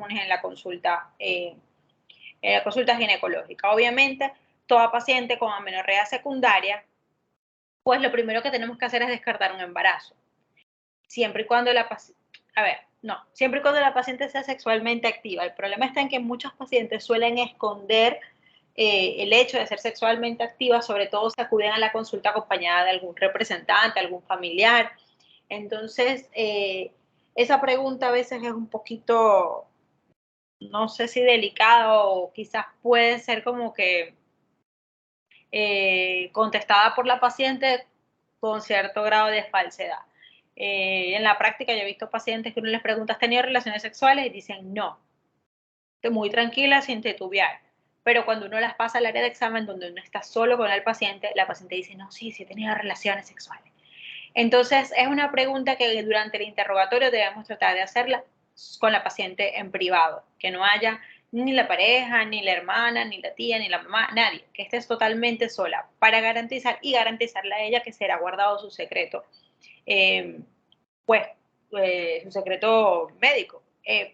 comunes en la consulta ginecológica. Obviamente, toda paciente con amenorrea secundaria, pues lo primero que tenemos que hacer es descartar un embarazo. Siempre y cuando siempre y cuando la paciente sea sexualmente activa. El problema está en que muchos pacientes suelen esconder el hecho de ser sexualmente activa, sobre todo si acuden a la consulta acompañada de algún representante, algún familiar. Entonces, esa pregunta a veces es un poquito, no sé si delicada o quizás puede ser como que contestada por la paciente con cierto grado de falsedad. En la práctica yo he visto pacientes que uno les pregunta, ¿has tenido relaciones sexuales? Y dicen no, estoy muy tranquila, sin titubear. Pero cuando uno las pasa al área de examen, donde uno está solo con el paciente, la paciente dice, no, sí, sí he tenido relaciones sexuales. Entonces, es una pregunta que durante el interrogatorio debemos tratar de hacerla con la paciente en privado, que no haya ni la pareja, ni la hermana, ni la tía, ni la mamá, nadie, que estés totalmente sola para garantizarle a ella que será guardado su secreto, eh, pues, su secreto médico,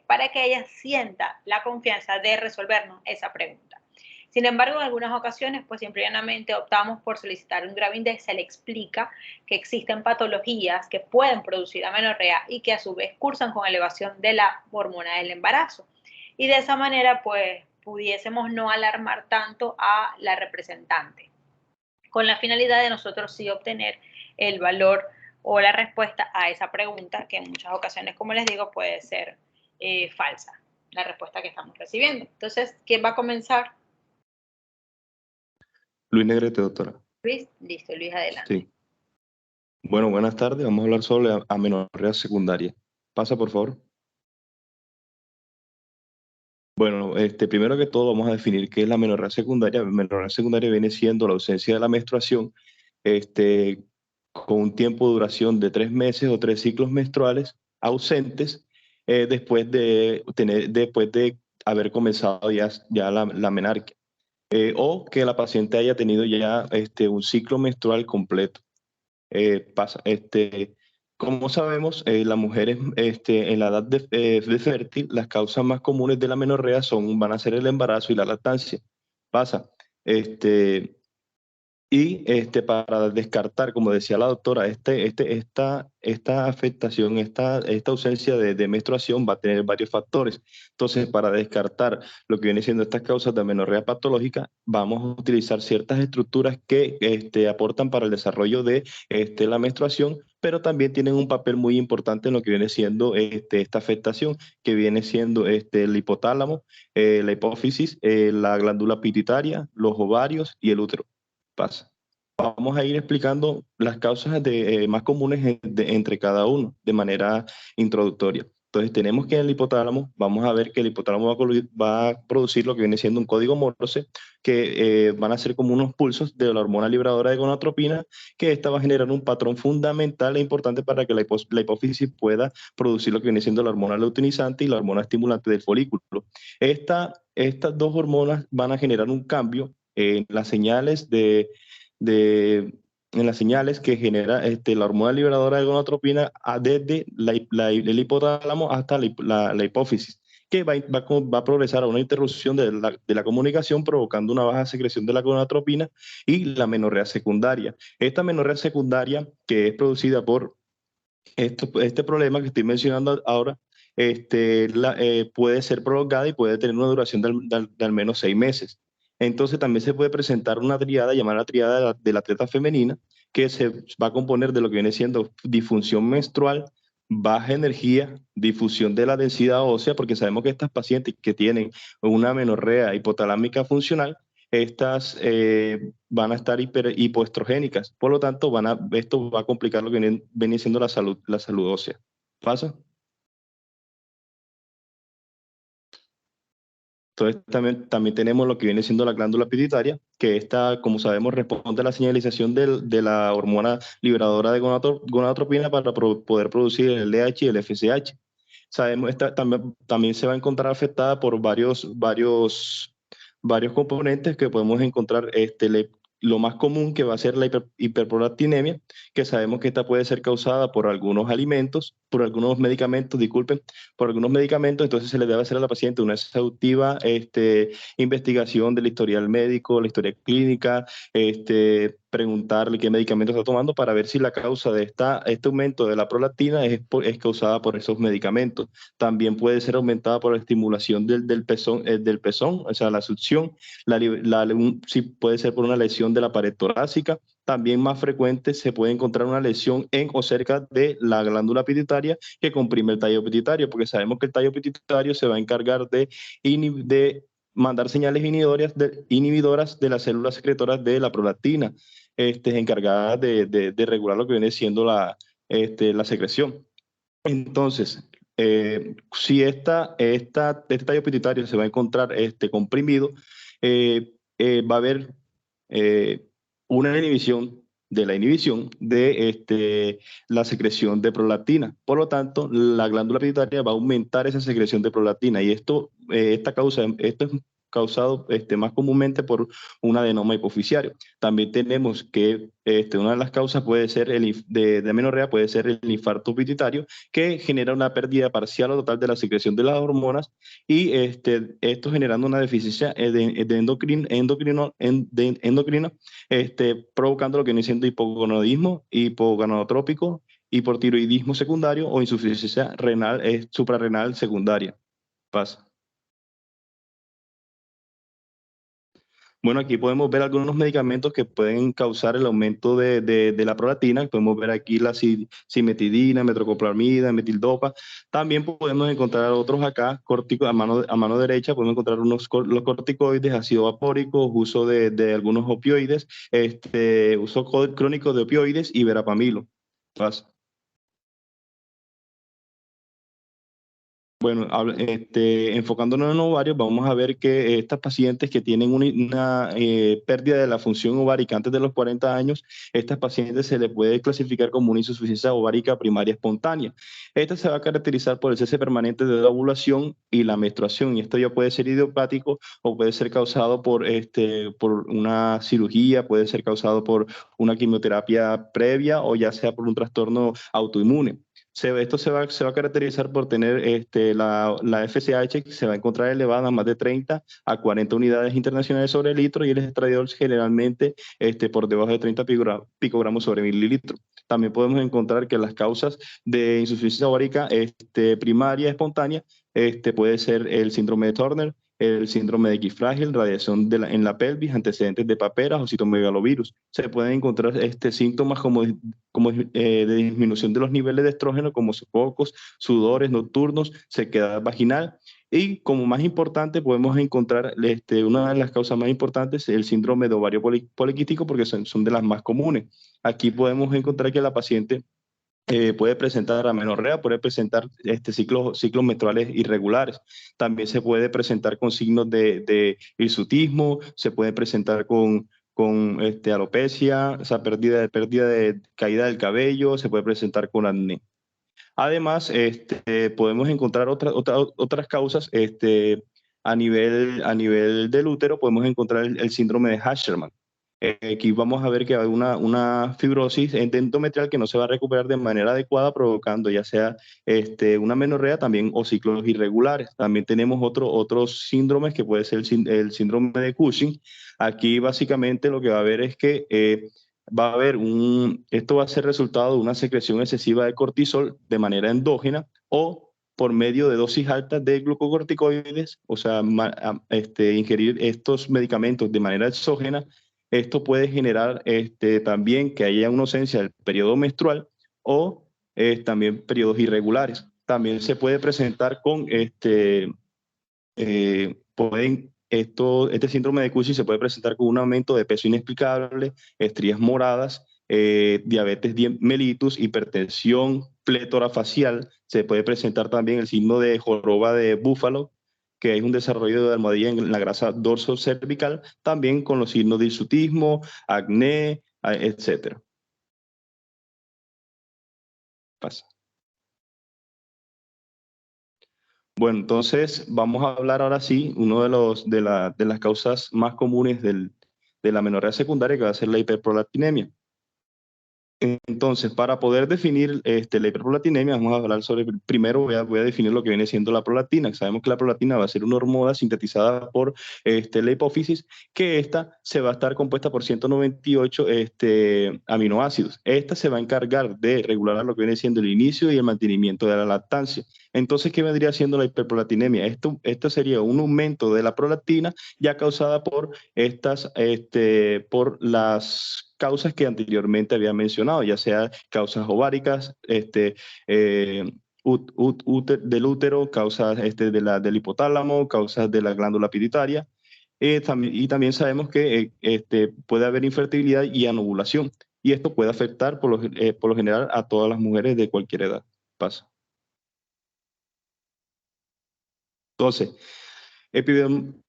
para que ella sienta la confianza de resolvernos esa pregunta. Sin embargo, en algunas ocasiones, pues simplemente optamos por solicitar un Gravidex. Se le explica que existen patologías que pueden producir amenorrea y que a su vez cursan con elevación de la hormona del embarazo. Y de esa manera, pues, pudiésemos no alarmar tanto a la representante, con la finalidad de nosotros sí obtener el valor o la respuesta a esa pregunta, que en muchas ocasiones, como les digo, puede ser falsa, la respuesta que estamos recibiendo. Entonces, ¿quién va a comenzar? Luis Negrete, doctora. Luis, listo, Luis, adelante. Sí. Bueno, buenas tardes. Vamos a hablar sobre amenorrea secundaria. Pasa, por favor. Bueno, primero que todo vamos a definir qué es la amenorrea secundaria. La amenorrea secundaria viene siendo la ausencia de la menstruación, con un tiempo de duración de 3 meses o 3 ciclos menstruales ausentes, después de haber comenzado ya la menarquia. O que la paciente haya tenido ya un ciclo menstrual completo. Como sabemos, las mujeres en la edad de fértil, las causas más comunes de la menorrea van a ser el embarazo y la lactancia. Pasa. Este, para descartar, como decía la doctora, esta afectación, esta ausencia de menstruación va a tener varios factores. Entonces, para descartar lo que viene siendo estas causas de amenorrea patológica, vamos a utilizar ciertas estructuras que aportan para el desarrollo de la menstruación, pero también tienen un papel muy importante en lo que viene siendo esta afectación, que viene siendo el hipotálamo, la hipófisis, la glándula pituitaria, los ovarios y el útero. Pasa. Vamos a ir explicando las causas más comunes entre cada uno de manera introductoria. Entonces tenemos que en el hipotálamo, vamos a ver que el hipotálamo va a producir lo que viene siendo un código Morse, que van a ser como unos pulsos de la hormona liberadora de gonadotropina, que esta va a generar un patrón fundamental e importante para que la hipófisis pueda producir lo que viene siendo la hormona luteinizante y la hormona estimulante del folículo. Estas dos hormonas van a generar un cambio en las señales en las señales que genera la hormona liberadora de gonadotropina desde el hipotálamo hasta la hipófisis, que va a progresar a una interrupción de la comunicación, provocando una baja secreción de la gonadotropina y la menorrea secundaria. Esta menorrea secundaria, que es producida por este problema que estoy mencionando ahora, puede ser prolongada y puede tener una duración de al menos 6 meses. Entonces también se puede presentar una triada llamada la triada de la atleta femenina, que se va a componer de lo que viene siendo disfunción menstrual, baja energía, difusión de la densidad ósea, porque sabemos que estas pacientes que tienen una amenorrea hipotalámica funcional, estas van a estar hipoestrogénicas. Por lo tanto, esto va a complicar lo que viene siendo la salud ósea. ¿Pasa? Entonces, también tenemos lo que viene siendo la glándula pituitaria, que esta, como sabemos, responde a la señalización de la hormona liberadora de gonadotropina para poder producir el LH y el FSH. Sabemos, esta también se va a encontrar afectada por varios componentes que podemos encontrar, lo más común que va a ser la hiperprolactinemia, que sabemos que esta puede ser causada por algunos alimentos, por algunos medicamentos, disculpen, por algunos medicamentos. Entonces se le debe hacer a la paciente una exhaustiva investigación del historial médico, la historia clínica, preguntarle qué medicamento está tomando para ver si la causa de este aumento de la prolactina es causada por esos medicamentos. También puede ser aumentada por la estimulación del pezón, o sea, la succión. Sí, puede ser por una lesión de la pared torácica. También más frecuente se puede encontrar una lesión en o cerca de la glándula pituitaria que comprime el tallo pituitario, porque sabemos que el tallo pituitario se va a encargar de mandar señales inhibidoras de las células secretoras de la prolactina, encargadas de regular lo que viene siendo la secreción. Entonces, si este tallo pituitario se va a encontrar comprimido, va a haber una inhibición de la inhibición de la secreción de prolactina. Por lo tanto, la glándula pituitaria va a aumentar esa secreción de prolactina y esto es causado más comúnmente por un adenoma hipoficiario. También tenemos que una de las causas puede ser de amenorrea, puede ser el infarto pituitario, que genera una pérdida parcial o total de la secreción de las hormonas y esto generando una deficiencia endocrina, provocando lo que viene siendo hipogonadismo, hipogonadotrópico, hipotiroidismo secundario o insuficiencia renal, suprarrenal secundaria. Pasa. Bueno, aquí podemos ver algunos medicamentos que pueden causar el aumento de la prolactina. Podemos ver aquí la cimetidina, metoclopramida, metildopa. También podemos encontrar otros acá, a mano derecha, podemos encontrar los corticoides, ácido vapórico, uso de algunos opioides, uso crónico de opioides y verapamilo. Pasa. Bueno, enfocándonos en ovarios, vamos a ver que estas pacientes que tienen una pérdida de la función ovárica antes de los 40 años, estas pacientes se les puede clasificar como una insuficiencia ovárica primaria espontánea. Esta se va a caracterizar por el cese permanente de la ovulación y la menstruación, y esto ya puede ser idiopático o puede ser causado por una cirugía, puede ser causado por una quimioterapia previa o ya sea por un trastorno autoinmune. Esto se va a caracterizar por tener la FSH que se va a encontrar elevada a más de 30 a 40 unidades internacionales sobre el litro y el estradiol generalmente por debajo de 30 picogramos sobre mililitro. También podemos encontrar que las causas de insuficiencia ovárica primaria espontánea puede ser el síndrome de Turner, el síndrome de X frágil, radiación en la pelvis, antecedentes de paperas o citomegalovirus. Se pueden encontrar síntomas como de disminución de los niveles de estrógeno, como sofocos, sudores nocturnos, sequedad vaginal. Y como más importante, podemos encontrar una de las causas más importantes, el síndrome de ovario poliquístico, porque son de las más comunes. Aquí podemos encontrar que la paciente puede presentar amenorrea, puede presentar ciclos menstruales irregulares. También se puede presentar con signos de hirsutismo, se puede presentar con alopecia, o sea, pérdida de caída del cabello, se puede presentar con acné. Además, podemos encontrar otras causas a nivel del útero, podemos encontrar el síndrome de Hasherman. Aquí vamos a ver que hay una fibrosis endometrial que no se va a recuperar de manera adecuada, provocando ya sea una amenorrea también o ciclos irregulares. También tenemos otros síndromes que puede ser el síndrome de Cushing. Aquí básicamente lo que va a haber es que esto va a ser resultado de una secreción excesiva de cortisol de manera endógena o por medio de dosis altas de glucocorticoides, o sea, ingerir estos medicamentos de manera exógena. Esto puede generar también que haya una ausencia del periodo menstrual o también periodos irregulares. También se puede presentar con este síndrome de Cushing se puede presentar con un aumento de peso inexplicable, estrías moradas, diabetes mellitus, hipertensión, plétora facial. Se puede presentar también el signo de joroba de búfalo, que es un desarrollo de almohadilla en la grasa dorso-cervical, también con los signos de hirsutismo, acné, etc. Pasa. Bueno, entonces vamos a hablar ahora sí, uno de las causas más comunes de la amenorrea secundaria, que va a ser la hiperprolactinemia. Entonces, para poder definir la hiperprolactinemia, vamos a hablar sobre, primero voy a definir lo que viene siendo la prolactina. Sabemos que la prolactina va a ser una hormona sintetizada por la hipófisis, que esta se va a estar compuesta por 198 aminoácidos. Esta se va a encargar de regular lo que viene siendo el inicio y el mantenimiento de la lactancia. Entonces, ¿qué vendría siendo la hiperprolactinemia? Esto sería un aumento de la prolactina ya causada por por las causas que anteriormente había mencionado, ya sea causas ováricas, del útero, causas del hipotálamo, causas de la glándula pituitaria. Y también sabemos que puede haber infertilidad y anovulación. Y esto puede afectar por lo general a todas las mujeres de cualquier edad. Pasa. Entonces,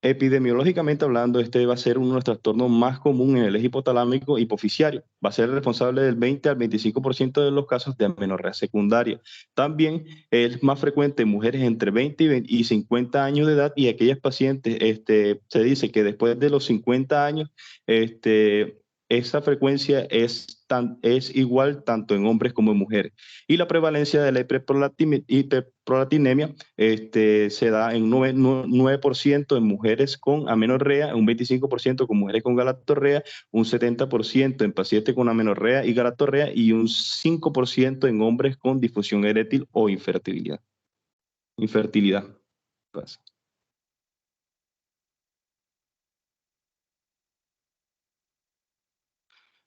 epidemiológicamente hablando, este va a ser uno de los trastornos más comunes en el eje hipotalámico hipoficiario. Va a ser responsable del 20 al 25% de los casos de amenorrea secundaria. También es más frecuente en mujeres entre 20 y 50 años de edad, y aquellas pacientes, se dice que después de los 50 años, esa frecuencia es igual tanto en hombres como en mujeres. Y la prevalencia de la hiperprolactinemia se da en 9% en mujeres con amenorrea, un 25% con mujeres con galactorrea, un 70% en pacientes con amenorrea y galactorrea, y un 5% en hombres con disfunción eréctil o infertilidad. Infertilidad. Pues.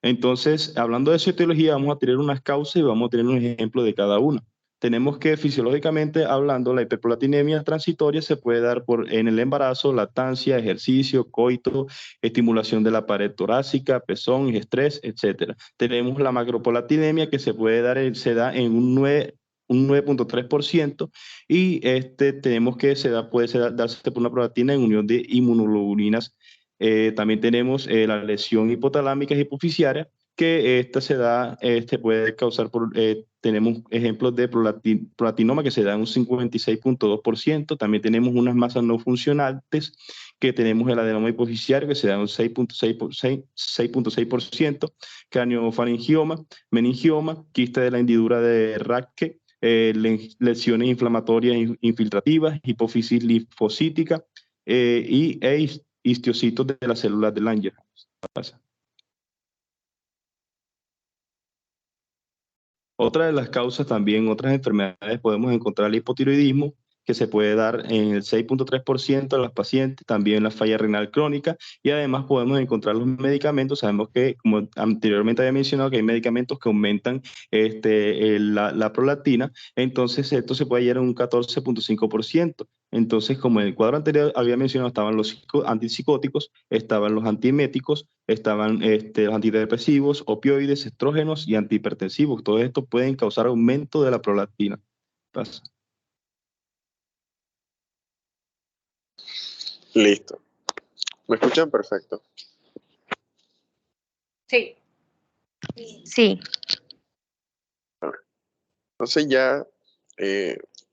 Entonces, hablando de etiología, vamos a tener unas causas y vamos a tener un ejemplo de cada una. Tenemos que fisiológicamente hablando, la hiperprolactinemia transitoria se puede dar en el embarazo, lactancia, ejercicio, coito, estimulación de la pared torácica, pezón, estrés, etc. Tenemos la macroprolactinemia que se da en un 9.3%, y tenemos que darse por una prolactina en unión de inmunoglobulinas. También tenemos la lesión hipotalámica hipoficiaria, que esta se da, puede causar tenemos ejemplos de prolactinoma que se da en un 56.2%. También tenemos unas masas no funcionantes, que tenemos el adenoma hipoficiario que se da en un 6.6%, craniofaringioma, meningioma, quiste de la hendidura de Raschke, lesiones inflamatorias infiltrativas, hipófisis linfocítica, e histocitos de las células de Langerhans. Otra de las causas también, otras enfermedades, podemos encontrar el hipotiroidismo, que se puede dar en el 6.3% de las pacientes, también la falla renal crónica, y además podemos encontrar los medicamentos. Sabemos que, como anteriormente había mencionado, que hay medicamentos que aumentan la prolactina, entonces esto se puede llegar a un 14.5%. Entonces, como en el cuadro anterior había mencionado, estaban los antipsicóticos, estaban los antieméticos, estaban los antidepresivos, opioides, estrógenos y antihipertensivos. Todo esto pueden causar aumento de la prolactina. Pasa. Listo. ¿Me escuchan? Perfecto. Sí. Sí. Entonces ya,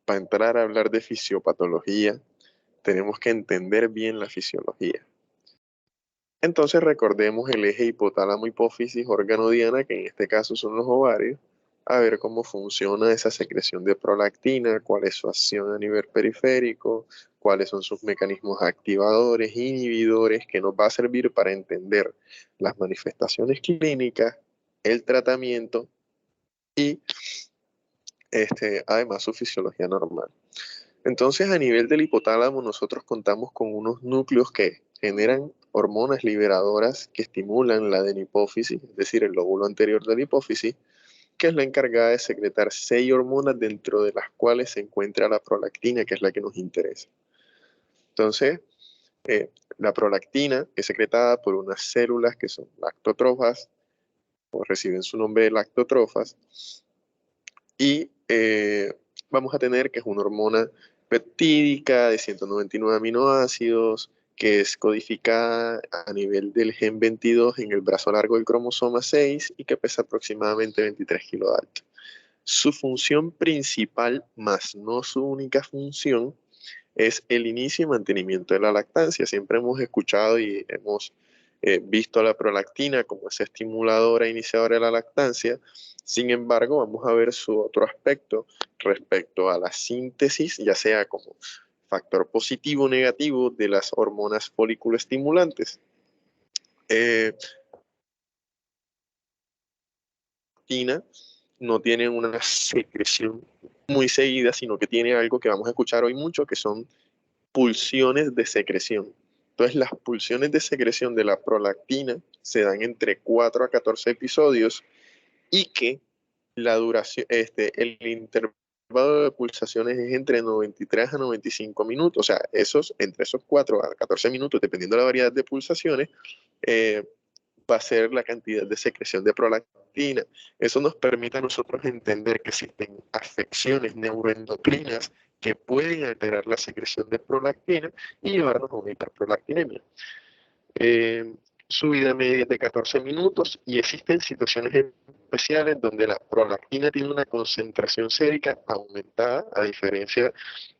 para entrar a hablar de fisiopatología, tenemos que entender bien la fisiología. Entonces recordemos el eje hipotálamo-hipófisis órgano diana, que en este caso son los ovarios, a ver cómo funciona esa secreción de prolactina, cuál es su acción a nivel periférico, cuáles son sus mecanismos activadores, inhibidores, que nos va a servir para entender las manifestaciones clínicas, el tratamiento y además su fisiología normal. Entonces, a nivel del hipotálamo, nosotros contamos con unos núcleos que generan hormonas liberadoras que estimulan la adenipófisis, es decir, el lóbulo anterior de la hipófisis, que es la encargada de secretar 6 hormonas, dentro de las cuales se encuentra la prolactina, que es la que nos interesa. Entonces, la prolactina es secretada por unas células que son lactótrofas, o reciben su nombre de lactótrofas, y vamos a tener que es una hormona peptídica de 199 aminoácidos, que es codificada a nivel del gen 22 en el brazo largo del cromosoma 6 y que pesa aproximadamente 23 kilos de alto. Su función principal, más no su única función, es el inicio y mantenimiento de la lactancia. Siempre hemos escuchado y hemos visto a la prolactina como esa estimuladora iniciadora de la lactancia. Sin embargo, vamos a ver su otro aspecto respecto a la síntesis, ya sea como factor positivo o negativo de las hormonas folículo-estimulantes. No tiene una secreción muy seguida, sino que tiene algo que vamos a escuchar hoy mucho, que son pulsiones de secreción. Entonces, las pulsiones de secreción de la prolactina se dan entre 4 a 14 episodios y que la duración, el intervalo de pulsaciones es entre 93 a 95 minutos. O sea, entre esos 4 a 14 minutos, dependiendo de la variedad de pulsaciones, va a ser la cantidad de secreción de prolactina. Eso nos permite a nosotros entender que existen afecciones neuroendocrinas que pueden alterar la secreción de prolactina y llevarnos a una hiperprolactinemia. Su vida media es de 14 minutos y existen situaciones especiales donde la prolactina tiene una concentración sérica aumentada, a diferencia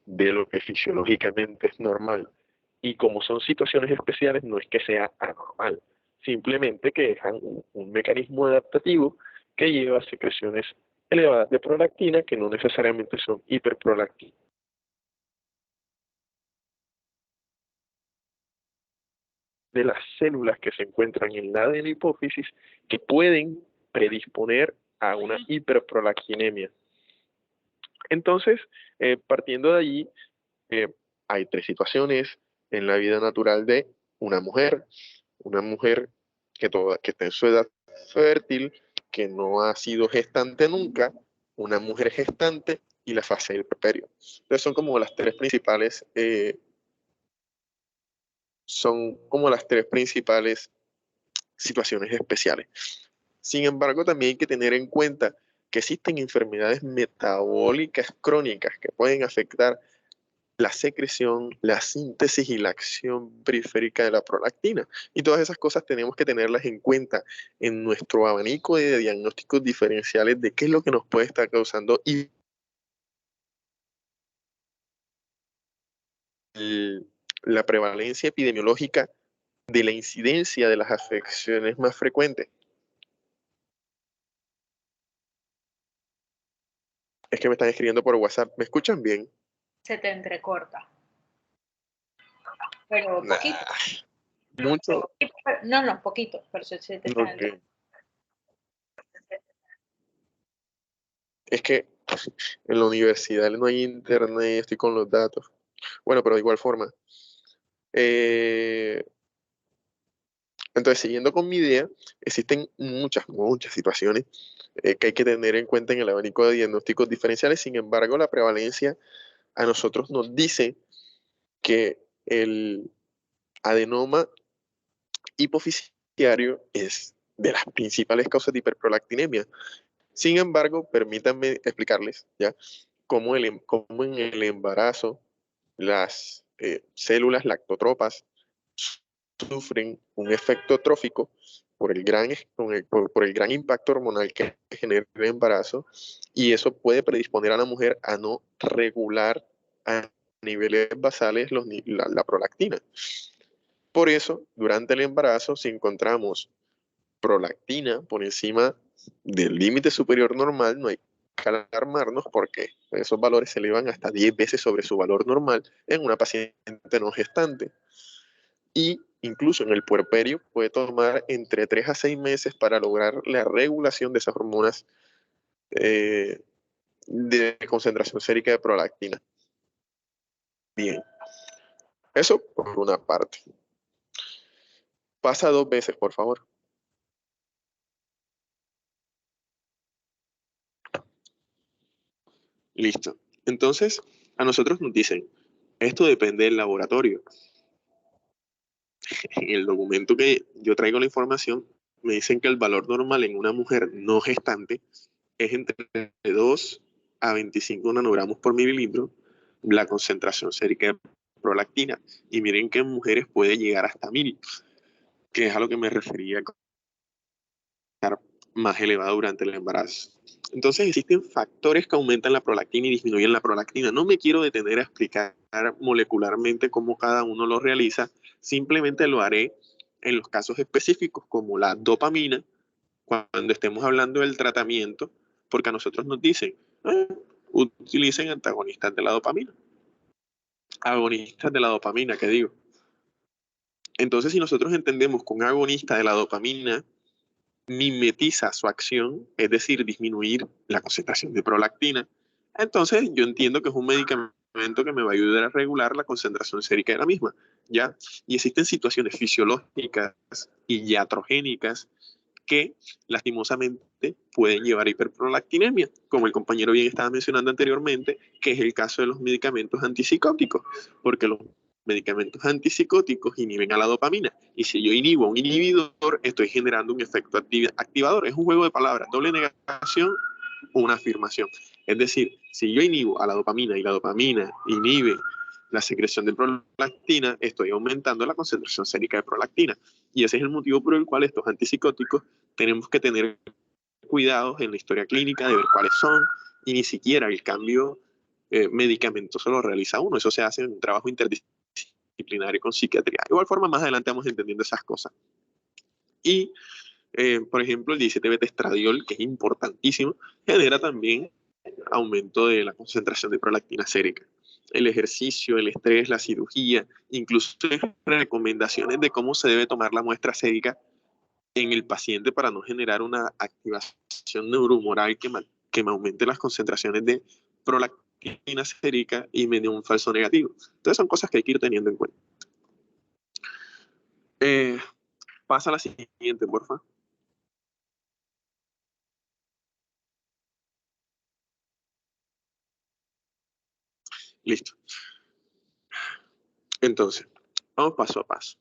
de lo que fisiológicamente es normal. Y como son situaciones especiales, no es que sea anormal, simplemente que dejan un mecanismo adaptativo que lleva a secreciones elevadas de prolactina que no necesariamente son hiperprolactinas. De las células que se encuentran en la adenopófisis que pueden predisponer a una hiperprolactinemia. Entonces, partiendo de allí, hay 3 situaciones en la vida natural de una mujer que está en su edad fértil, que no ha sido gestante nunca, una mujer gestante y la fase del puerperio. Entonces son como las 3 principales situaciones especiales. Sin embargo, también hay que tener en cuenta que existen enfermedades metabólicas crónicas que pueden afectar la secreción, la síntesis y la acción periférica de la prolactina. Y todas esas cosas tenemos que tenerlas en cuenta en nuestro abanico de diagnósticos diferenciales de qué es lo que nos puede estar causando y la prevalencia epidemiológica de la incidencia de las afecciones más frecuentes. Es que me están escribiendo por WhatsApp. ¿Me escuchan bien? Se te entrecorta. Pero poquito. Mucho. No, poquito, pero se te está Okay. Es que en la universidad no hay internet, estoy con los datos. Bueno, pero de igual forma. Entonces, siguiendo con mi idea, existen muchas situaciones que hay que tener en cuenta en el abanico de diagnósticos diferenciales. Sin embargo, la prevalencia a nosotros nos dice que el adenoma hipofisiario es de las principales causas de hiperprolactinemia. Sin embargo, permítanme explicarles ya cómo en el embarazo las células lactotropas sufren un efecto trófico por el gran impacto hormonal que genera el embarazo, y eso puede predisponer a la mujer a no regular a niveles basales la prolactina. Por eso, durante el embarazo, si encontramos prolactina por encima del límite superior normal, no hay que alarmarnos porque esos valores se elevan hasta 10 veces sobre su valor normal en una paciente no gestante. Y incluso en el puerperio puede tomar entre 3 a 6 meses para lograr la regulación de esas hormonas de concentración sérica de prolactina. Bien, eso por una parte. Pasa 2 veces, por favor. Listo. Entonces, a nosotros nos dicen, esto depende del laboratorio. En el documento que yo traigo la información, me dicen que el valor normal en una mujer no gestante es entre 2 a 25 nanogramos por mililitro la concentración sérica de prolactina. Y miren que en mujeres puede llegar hasta 1000, que es a lo que me refería con estar más elevado durante el embarazo. Entonces existen factores que aumentan la prolactina y disminuyen la prolactina. No me quiero detener a explicar molecularmente cómo cada uno lo realiza, simplemente lo haré en los casos específicos como la dopamina, cuando estemos hablando del tratamiento, porque a nosotros nos dicen, utilicen antagonistas de la dopamina. Agonistas de la dopamina, ¿qué digo? Entonces, si nosotros entendemos que un agonista de la dopamina mimetiza su acción, es decir, disminuir la concentración de prolactina, entonces yo entiendo que es un medicamento que me va a ayudar a regular la concentración sérica de la misma, ¿ya? Y existen situaciones fisiológicas y iatrogénicas que lastimosamente pueden llevar a hiperprolactinemia, como el compañero bien estaba mencionando anteriormente, que es el caso de los medicamentos antipsicóticos, porque los medicamentos antipsicóticos inhiben a la dopamina, y si yo inhibo a un inhibidor, estoy generando un efecto activador. Es un juego de palabras, doble negación o una afirmación. Es decir, si yo inhibo a la dopamina y la dopamina inhibe la secreción de prolactina, estoy aumentando la concentración sérica de prolactina. Y ese es el motivo por el cual estos antipsicóticos tenemos que tener cuidados en la historia clínica de ver cuáles son, y ni siquiera el cambio medicamentoso lo realiza uno. Eso se hace en un trabajo interdisciplinario con psiquiatría. De igual forma, más adelante vamos entendiendo esas cosas. Y, por ejemplo, el 17-beta-estradiol, que es importantísimo, genera también aumento de la concentración de prolactina sérica. El ejercicio, el estrés, la cirugía, incluso recomendaciones de cómo se debe tomar la muestra sérica en el paciente para no generar una activación neurohumoral que me aumente las concentraciones de prolactina sérica y me dé un falso negativo. Entonces son cosas que hay que ir teniendo en cuenta. Pasa a la siguiente, porfa. Listo. Entonces, vamos paso a paso.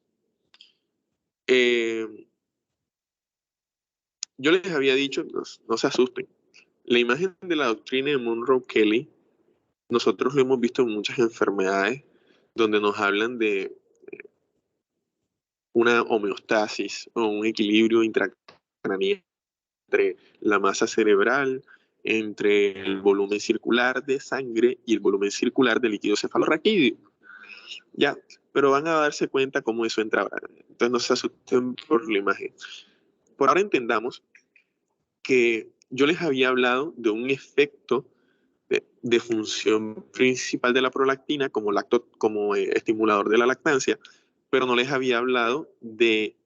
Yo les había dicho, no se asusten, la imagen de la doctrina de Monroe Kelly, nosotros lo hemos visto en muchas enfermedades donde nos hablan de una homeostasis o un equilibrio intracraneal entre la masa cerebral, entre el volumen circular de sangre y el volumen circular de líquido cefalorraquídeo. Ya, pero van a darse cuenta cómo eso entra ahora. Entonces no se asusten por la imagen. Por ahora entendamos que yo les había hablado de un efecto de función principal de la prolactina como estimulador de la lactancia, pero no les había hablado de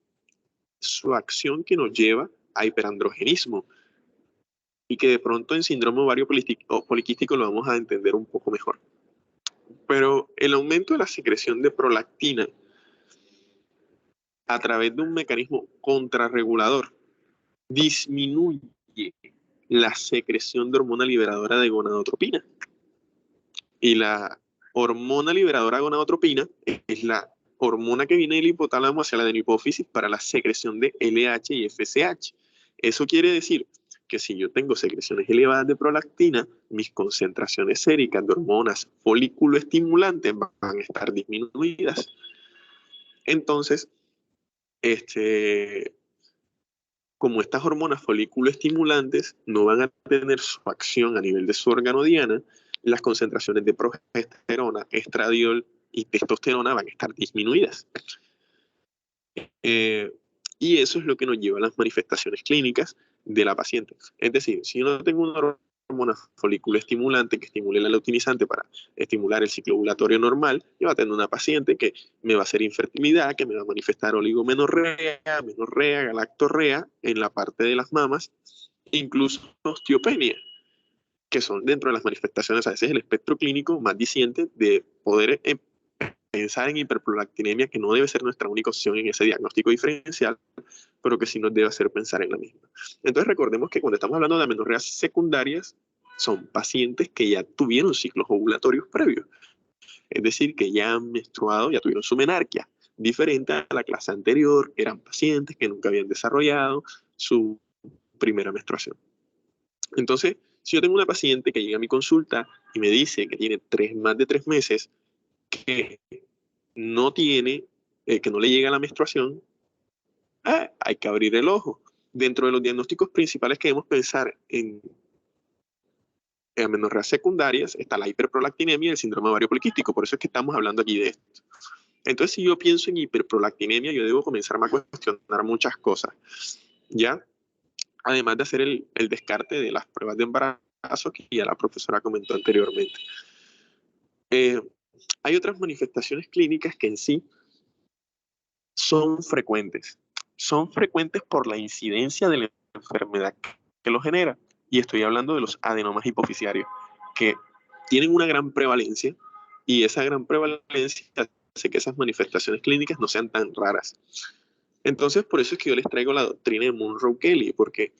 su acción que nos lleva a hiperandrogenismo y que de pronto en síndrome ovario poliquístico lo vamos a entender un poco mejor. Pero el aumento de la secreción de prolactina a través de un mecanismo contrarregulador disminuye la secreción de hormona liberadora de gonadotropina. Y la hormona liberadora de gonadotropina es la hormona que viene del hipotálamo hacia la adenohipófisis para la secreción de LH y FSH. Eso quiere decir que si yo tengo secreciones elevadas de prolactina, mis concentraciones séricas de hormonas folículo estimulantes van a estar disminuidas. Entonces, como estas hormonas folículo estimulantes no van a tener su acción a nivel de su órgano diana, las concentraciones de progesterona, estradiol y testosterona van a estar disminuidas. Y eso es lo que nos lleva a las manifestaciones clínicas de la paciente. Es decir, si yo no tengo una hormona folículo estimulante que estimule la luteinizante para estimular el ciclo ovulatorio normal, yo voy a tener una paciente que me va a hacer infertilidad, que me va a manifestar oligomenorrea, menorrea, galactorrea en la parte de las mamas, incluso osteopenia, que son dentro de las manifestaciones, a veces el espectro clínico más diciente de poder pensar en hiperprolactinemia, que no debe ser nuestra única opción en ese diagnóstico diferencial, pero que sí nos debe hacer pensar en la misma. Entonces recordemos que cuando estamos hablando de amenorreas secundarias, son pacientes que ya tuvieron ciclos ovulatorios previos, es decir, que ya han menstruado, ya tuvieron su menarquia, diferente a la clase anterior, eran pacientes que nunca habían desarrollado su primera menstruación. Entonces, si yo tengo una paciente que llega a mi consulta y me dice que tiene más de 3 meses, que no tiene, que no le llega la menstruación, hay que abrir el ojo. Dentro de los diagnósticos principales que debemos pensar en amenorreas secundarias está la hiperprolactinemia y el síndrome ovario poliquístico. Por eso es que estamos hablando aquí de esto. Entonces, si yo pienso en hiperprolactinemia, yo debo comenzar a cuestionar muchas cosas, ¿ya? Además de hacer el descarte de las pruebas de embarazo que ya la profesora comentó anteriormente. Hay otras manifestaciones clínicas que en sí son frecuentes. Son frecuentes por la incidencia de la enfermedad que lo genera. Y estoy hablando de los adenomas hipofisiarios, que tienen una gran prevalencia, y esa gran prevalencia hace que esas manifestaciones clínicas no sean tan raras. Entonces, por eso es que yo les traigo la doctrina de Monroe-Kelly, porque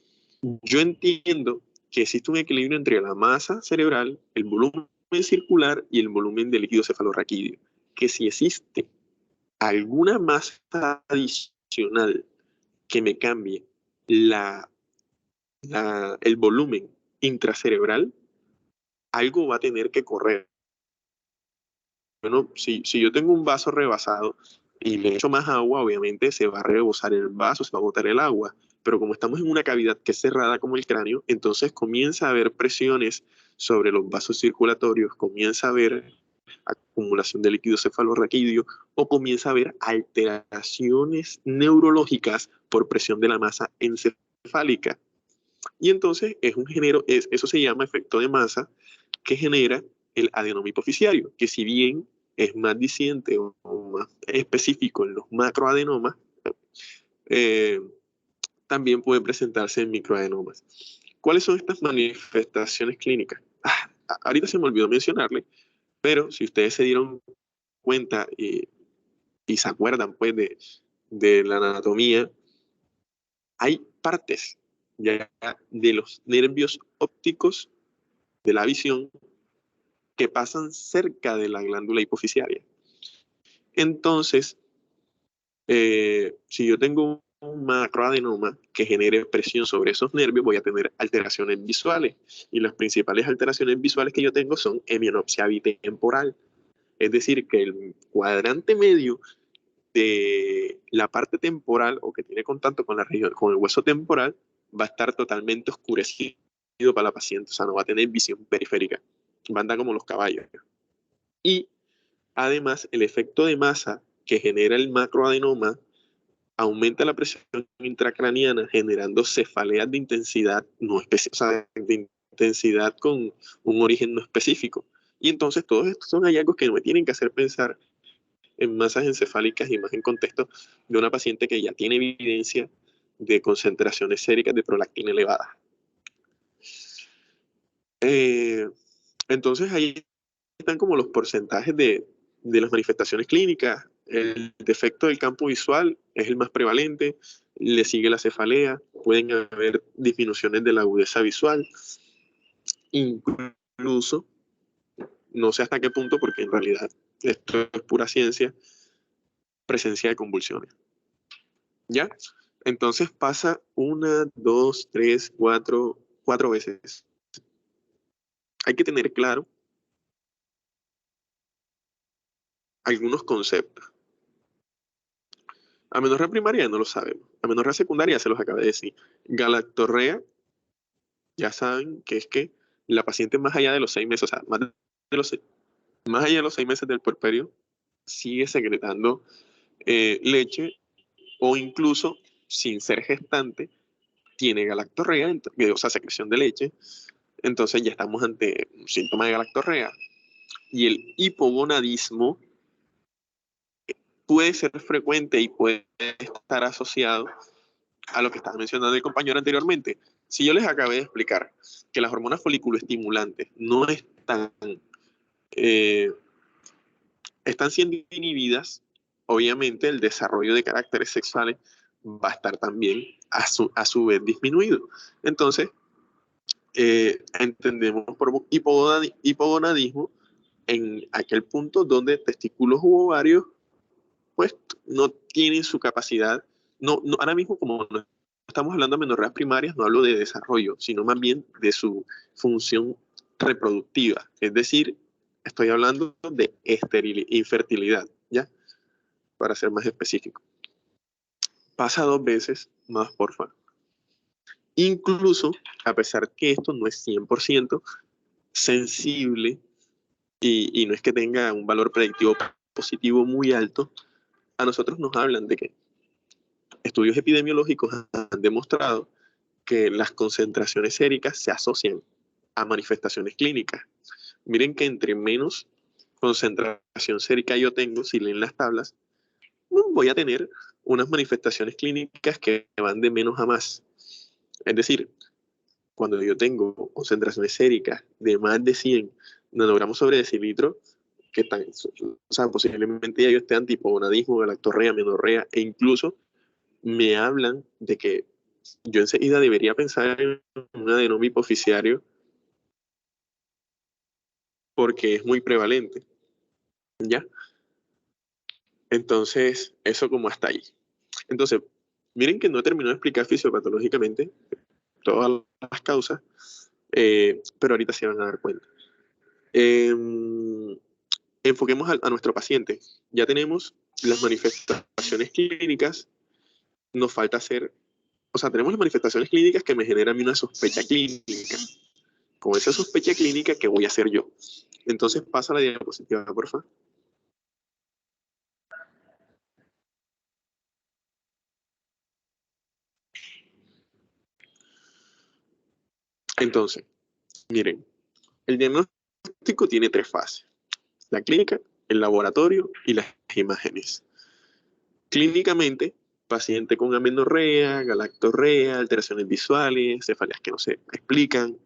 yo entiendo que existe un equilibrio entre la masa cerebral, el volumen circular y el volumen de líquido cefalorraquídeo. Que si existe alguna masa adicional que me cambie el volumen intracerebral, algo va a tener que correr. Bueno, si yo tengo un vaso rebasado y le echo más agua, obviamente se va a rebosar el vaso, se va a botar el agua. Pero como estamos en una cavidad que es cerrada como el cráneo, entonces comienza a haber presiones sobre los vasos circulatorios, comienza a haber acumulación de líquido cefalorraquídeo o comienza a haber alteraciones neurológicas por presión de la masa encefálica. Y entonces eso se llama efecto de masa, que genera el adenoma hipofisiario, que si bien es más disidente o más específico en los macroadenomas, también puede presentarse en microadenomas. ¿Cuáles son estas manifestaciones clínicas? Ahorita se me olvidó mencionarle, pero si ustedes se dieron cuenta y se acuerdan pues de la anatomía, hay partes ya de los nervios ópticos de la visión que pasan cerca de la glándula hipofisiaria. Entonces, si yo tengo un macroadenoma que genere presión sobre esos nervios, voy a tener alteraciones visuales. Y las principales alteraciones visuales que yo tengo son hemianopsia bitemporal. Es decir, que el cuadrante medio de la parte temporal o que tiene contacto con la región, con el hueso temporal, va a estar totalmente oscurecido para la paciente. O sea, no va a tener visión periférica. Va a andar como los caballos. Y además, el efecto de masa que genera el macroadenoma aumenta la presión intracraniana, generando cefaleas de intensidad no específica, o sea, de intensidad con un origen no específico. Y entonces todos estos son hallazgos que me tienen que hacer pensar en masas encefálicas y más en contexto de una paciente que ya tiene evidencia de concentraciones séricas de prolactina elevadas. Entonces ahí están como los porcentajes de las manifestaciones clínicas. El defecto del campo visual es el más prevalente, le sigue la cefalea, pueden haber disminuciones de la agudeza visual, incluso, no sé hasta qué punto, porque en realidad esto es pura ciencia, presencia de convulsiones. ¿Ya? Entonces pasa 1, 2, 3, 4 veces. Hay que tener claro algunos conceptos. Amenorrea primaria no lo sabemos. Amenorrea secundaria se los acabé de decir. Galactorrea, ya saben que es que la paciente más allá de los 6 meses, o sea, más allá de los 6 meses del puerperio, sigue secretando leche o incluso sin ser gestante, tiene galactorrea, o sea, secreción de leche. Entonces ya estamos ante un síntoma de galactorrea. Y el hipogonadismo puede ser frecuente y puede estar asociado a lo que estaba mencionando el compañero anteriormente. Si yo les acabé de explicar que las hormonas foliculoestimulantes no están siendo inhibidas, obviamente el desarrollo de caracteres sexuales va a estar también a su vez disminuido. Entonces, entendemos por hipogonadismo en aquel punto donde testículos u ovarios pues no tienen su capacidad, ahora mismo como no estamos hablando de amenorreas primarias, no hablo de desarrollo, sino más bien de su función reproductiva, es decir, estoy hablando de infertilidad, ¿ya? Para ser más específico. Pasa 2 veces más, porfa. Incluso, a pesar que esto no es 100% sensible y no es que tenga un valor predictivo positivo muy alto, a nosotros nos hablan de que estudios epidemiológicos han demostrado que las concentraciones séricas se asocian a manifestaciones clínicas. Miren que entre menos concentración sérica yo tengo, si leen las tablas, voy a tener unas manifestaciones clínicas que van de menos a más. Es decir, cuando yo tengo concentraciones séricas de más de 100 nanogramos sobre decilitro, que están, o sea, posiblemente ya yo esté antihipogonadismo, galactorrea, menorrea, e incluso me hablan de que yo enseguida debería pensar en un adenoma hipoficiario porque es muy prevalente, ¿ya? Entonces, eso como hasta ahí. Entonces, miren que no he terminado de explicar fisiopatológicamente todas las causas, pero ahorita se van a dar cuenta. Enfoquemos a nuestro paciente. Ya tenemos las manifestaciones clínicas, nos falta hacer, o sea, tenemos las manifestaciones clínicas que me generan a mí una sospecha clínica. Con esa sospecha clínica, ¿qué voy a hacer yo? Entonces pasa la diapositiva, por favor. Entonces, miren, el diagnóstico tiene 3 fases: la clínica, el laboratorio y las imágenes. Clínicamente, paciente con amenorrea, galactorrea, alteraciones visuales, cefaleas que no se explican.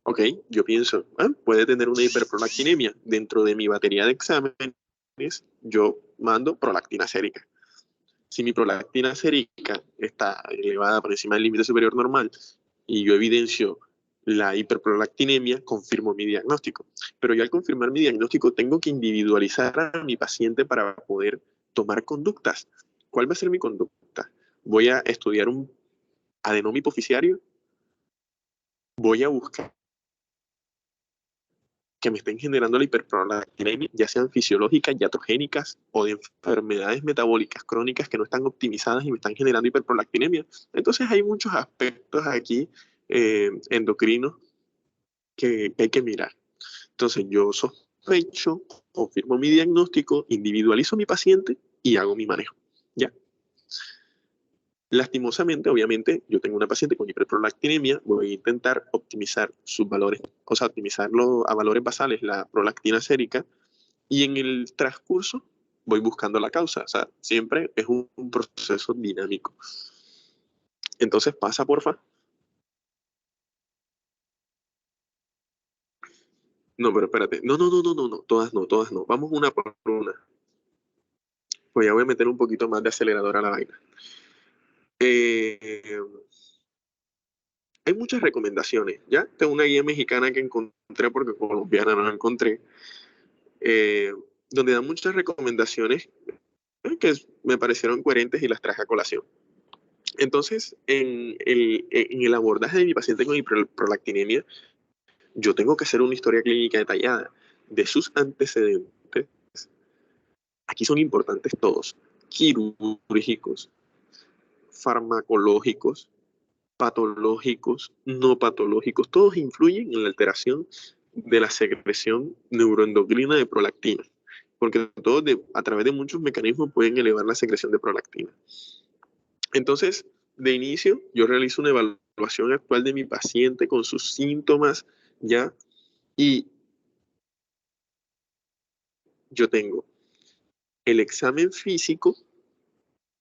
Ok, yo pienso, puede tener una hiperprolactinemia. Dentro de mi batería de exámenes, yo mando prolactina sérica. Si mi prolactina sérica está elevada por encima del límite superior normal y yo evidencio la hiperprolactinemia, confirmo mi diagnóstico. Pero yo al confirmar mi diagnóstico tengo que individualizar a mi paciente para poder tomar conductas. ¿Cuál va a ser mi conducta? Voy a estudiar un adenoma hipoficiario, voy a buscar que me estén generando la hiperprolactinemia, ya sean fisiológicas, iatrogénicas o de enfermedades metabólicas crónicas que no están optimizadas y me están generando hiperprolactinemia. Entonces hay muchos aspectos aquí endocrinos que hay que mirar. Entonces yo sospecho, confirmo mi diagnóstico, individualizo a mi paciente y hago mi manejo. ¿Ya? Lastimosamente, obviamente, yo tengo una paciente con hiperprolactinemia, voy a intentar optimizar sus valores, o sea, optimizarlo a valores basales, la prolactina sérica, y en el transcurso voy buscando la causa. O sea, siempre es un proceso dinámico. Entonces, pasa, porfa. No, pero espérate. No, todas no. Vamos una por una. Pues ya voy a meter un poquito más de acelerador a la vaina. Hay muchas recomendaciones, ¿ya? Tengo una guía mexicana que encontré porque colombiana no la encontré, donde dan muchas recomendaciones que me parecieron coherentes y las traje a colación. Entonces, en el abordaje de mi paciente con hiperprolactinemia, yo tengo que hacer una historia clínica detallada de sus antecedentes. Aquí son importantes todos: quirúrgicos, farmacológicos, patológicos, no patológicos, todos influyen en la alteración de la secreción neuroendocrina de prolactina, porque todos a través de muchos mecanismos pueden elevar la secreción de prolactina. Entonces, de inicio, yo realizo una evaluación actual de mi paciente con sus síntomas, ¿ya? Y yo tengo el examen físico,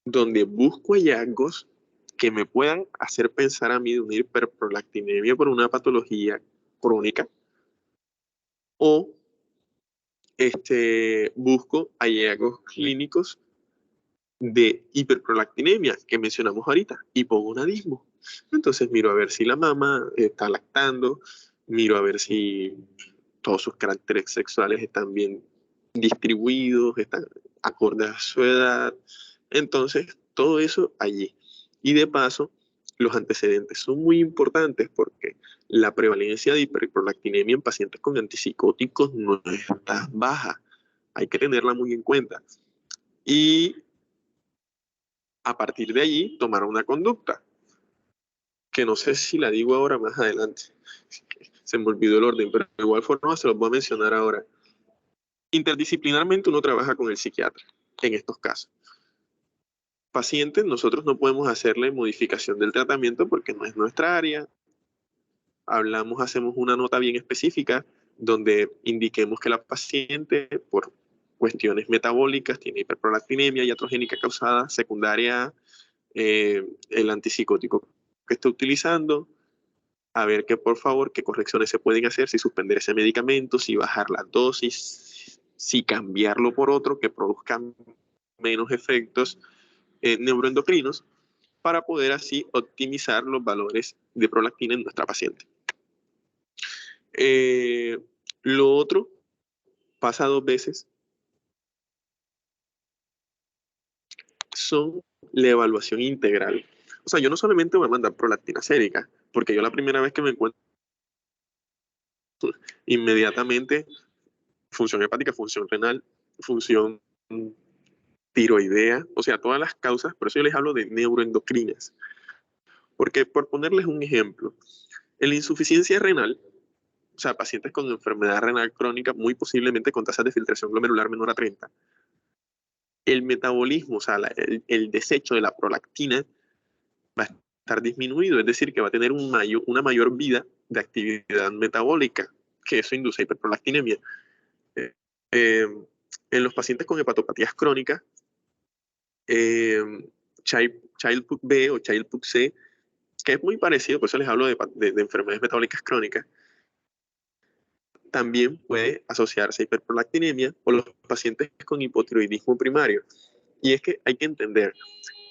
donde busco hallazgos que me puedan hacer pensar a mí de una hiperprolactinemia por una patología crónica, o busco hallazgos clínicos de hiperprolactinemia que mencionamos ahorita, hipogonadismo. Entonces miro a ver si la mama está lactando, miro a ver si todos sus caracteres sexuales están bien distribuidos, están acordes a su edad. Entonces, todo eso allí. Y de paso, los antecedentes son muy importantes porque la prevalencia de hiperprolactinemia en pacientes con antipsicóticos no está baja. Hay que tenerla muy en cuenta. Y a partir de allí, tomar una conducta, que no sé si la digo ahora más adelante. Se me olvidó el orden, pero de igual forma se los voy a mencionar ahora. Interdisciplinarmente uno trabaja con el psiquiatra en estos casos. Pacientes, nosotros no podemos hacerle modificación del tratamiento porque no es nuestra área. Hacemos una nota bien específica donde indiquemos que la paciente, por cuestiones metabólicas, tiene hiperprolactinemia iatrogénica causada secundaria el antipsicótico que está utilizando, a ver que por favor qué correcciones se pueden hacer, si suspender ese medicamento, si bajar la dosis, si cambiarlo por otro que produzca menos efectos neuroendocrinos, para poder así optimizar los valores de prolactina en nuestra paciente. Lo otro pasa 2 veces, son la evaluación integral. O sea, yo no solamente voy a mandar prolactina sérica, porque yo la primera vez que me encuentro, inmediatamente, función hepática, función renal, función tiroidea, o sea, todas las causas, por eso yo les hablo de neuroendocrinas. Porque, por ponerles un ejemplo, en la insuficiencia renal, o sea, pacientes con enfermedad renal crónica, muy posiblemente con tasas de filtración glomerular menor a 30, el metabolismo, o sea, el desecho de la prolactina va a estar disminuido, es decir, que va a tener una mayor vida de actividad metabólica, que eso induce hiperprolactinemia. En los pacientes con hepatopatías crónicas, Child-Pugh B o Child-Pugh C, que es muy parecido, por eso les hablo de enfermedades metabólicas crónicas, también puede asociarse a hiperprolactinemia, o los pacientes con hipotiroidismo primario. Y es que hay que entender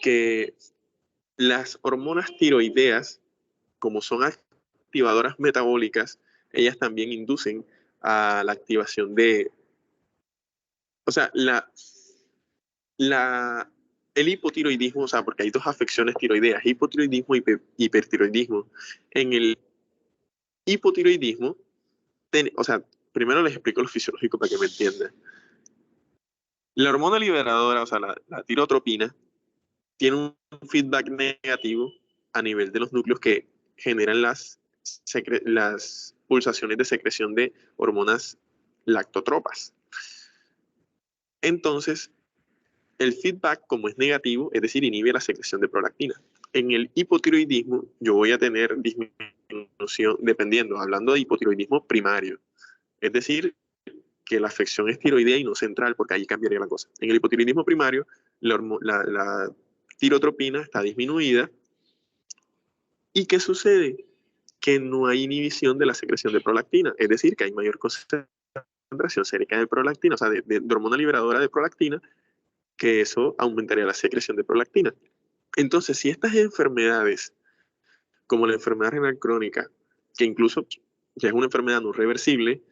que las hormonas tiroideas, como son activadoras metabólicas, ellas también inducen a la activación o sea, el hipotiroidismo, o sea, porque hay 2 afecciones tiroideas, hipotiroidismo y hipertiroidismo. En el hipotiroidismo, o sea, primero les explico lo fisiológico para que me entiendan. La hormona liberadora, o sea, la tirotropina, tiene un feedback negativo a nivel de los núcleos que generan las pulsaciones de secreción de hormonas lactotropas. Entonces, el feedback, como es negativo, es decir, inhibe la secreción de prolactina. En el hipotiroidismo, yo voy a tener disminución, dependiendo, hablando de hipotiroidismo primario, es decir, que la afección es tiroidea y no central, porque ahí cambiaría la cosa. En el hipotiroidismo primario, la tirotropina está disminuida. ¿Y qué sucede? Que no hay inhibición de la secreción de prolactina, es decir, que hay mayor concentración sérica de prolactina, o sea, de hormona liberadora de prolactina, que eso aumentaría la secreción de prolactina. Entonces, si estas enfermedades, como la enfermedad renal crónica, que incluso ya es una enfermedad no reversible,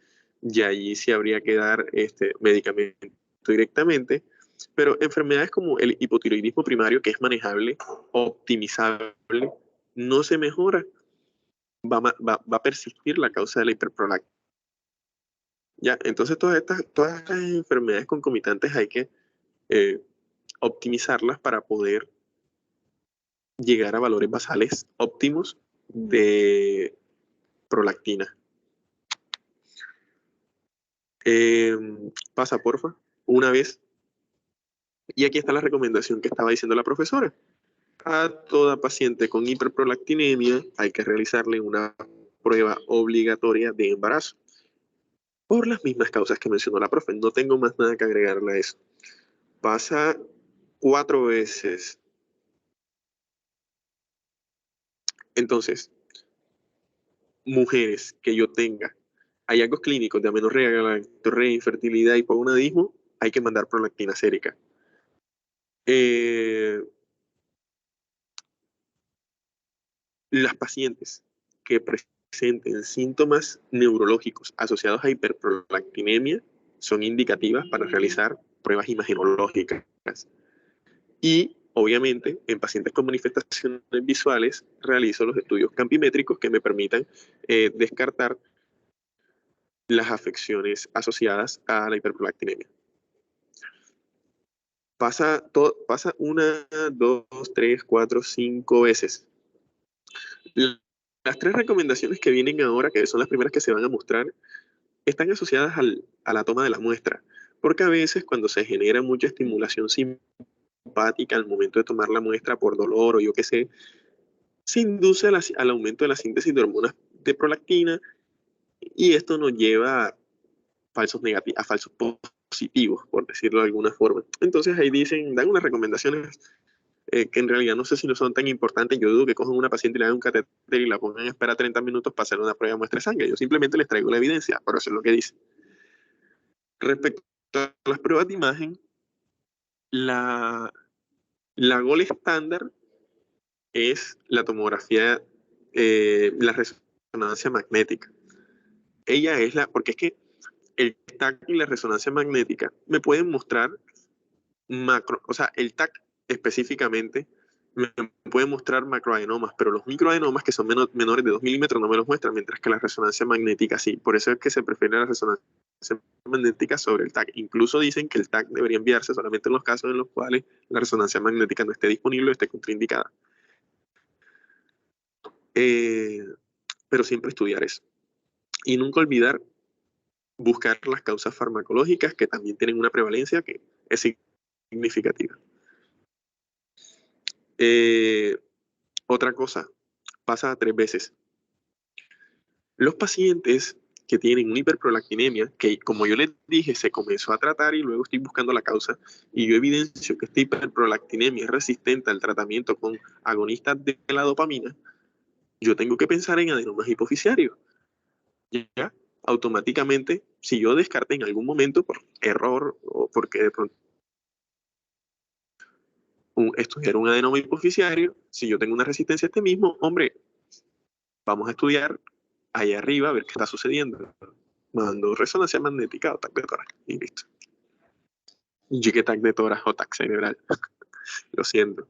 ya allí sí habría que dar medicamento directamente, pero enfermedades como el hipotiroidismo primario, que es manejable, optimizable, no se mejora, va a persistir la causa de la hiperprolactina. Ya, entonces todas estas enfermedades concomitantes hay que optimizarlas para poder llegar a valores basales óptimos de prolactina. Pasa, porfa, una vez. Y aquí está la recomendación que estaba diciendo la profesora. A toda paciente con hiperprolactinemia hay que realizarle una prueba obligatoria de embarazo. Por las mismas causas que mencionó la profe. No tengo más nada que agregarle a eso. Pasa 4 veces. Entonces, mujeres que yo tenga hallazgos clínicos de amenorrea, galactorrea, infertilidad y hipogonadismo, hay que mandar prolactina sérica. Las pacientes que presenten síntomas neurológicos asociados a hiperprolactinemia son indicativas para realizar pruebas imagenológicas. Y, obviamente, en pacientes con manifestaciones visuales, realizo los estudios campimétricos que me permitan descartar las afecciones asociadas a la hiperprolactinemia. Pasa 1, 2, 3, 4, 5 veces. Las 3 recomendaciones que vienen ahora, que son las primeras que se van a mostrar, están asociadas a la toma de la muestra. porque a veces cuando se genera mucha estimulación simpática al momento de tomar la muestra por dolor o yo qué sé, se induce al aumento de la síntesis de hormonas de prolactina y esto nos lleva a falsos negativos, a falsos positivos, por decirlo de alguna forma. Entonces ahí dicen, dan unas recomendaciones que en realidad no sé si no son tan importantes. Yo dudo que cojan una paciente y le hagan un catéter y la pongan a esperar 30 minutos para hacer una prueba de muestra de sangre. Yo simplemente les traigo la evidencia, pero eso es lo que dice. Respecto a las pruebas de imagen, la gold estándar es la tomografía, la resonancia magnética. Ella es porque es que el TAC y la resonancia magnética me pueden mostrar macro, o sea, el TAC específicamente me puede mostrar macroadenomas, pero los microadenomas que son menores de 2 milímetros no me los muestran, mientras que la resonancia magnética sí. Por eso es que se prefiere la resonancia magnética sobre el TAC. Incluso dicen que el TAC debería enviarse solamente en los casos en los cuales la resonancia magnética no esté disponible o esté contraindicada. Pero siempre estudiar eso. Y nunca olvidar buscar las causas farmacológicas que también tienen una prevalencia que es significativa. Otra cosa, pasa 3 veces. Los pacientes que tienen una hiperprolactinemia, que como yo les dije, se comenzó a tratar y luego estoy buscando la causa, y yo evidencio que esta hiperprolactinemia es resistente al tratamiento con agonistas de la dopamina, yo tengo que pensar en adenomas hipofisiarios. ¿Ya? Automáticamente, si yo descarté en algún momento por error o porque de pronto estudiar un adenoma hipofisiario, si yo tengo una resistencia a este mismo, hombre, vamos a estudiar ahí arriba a ver qué está sucediendo. Mando resonancia magnética o TAC de tórax y listo. Y que TAC de tórax o TAC cerebral. Lo siento.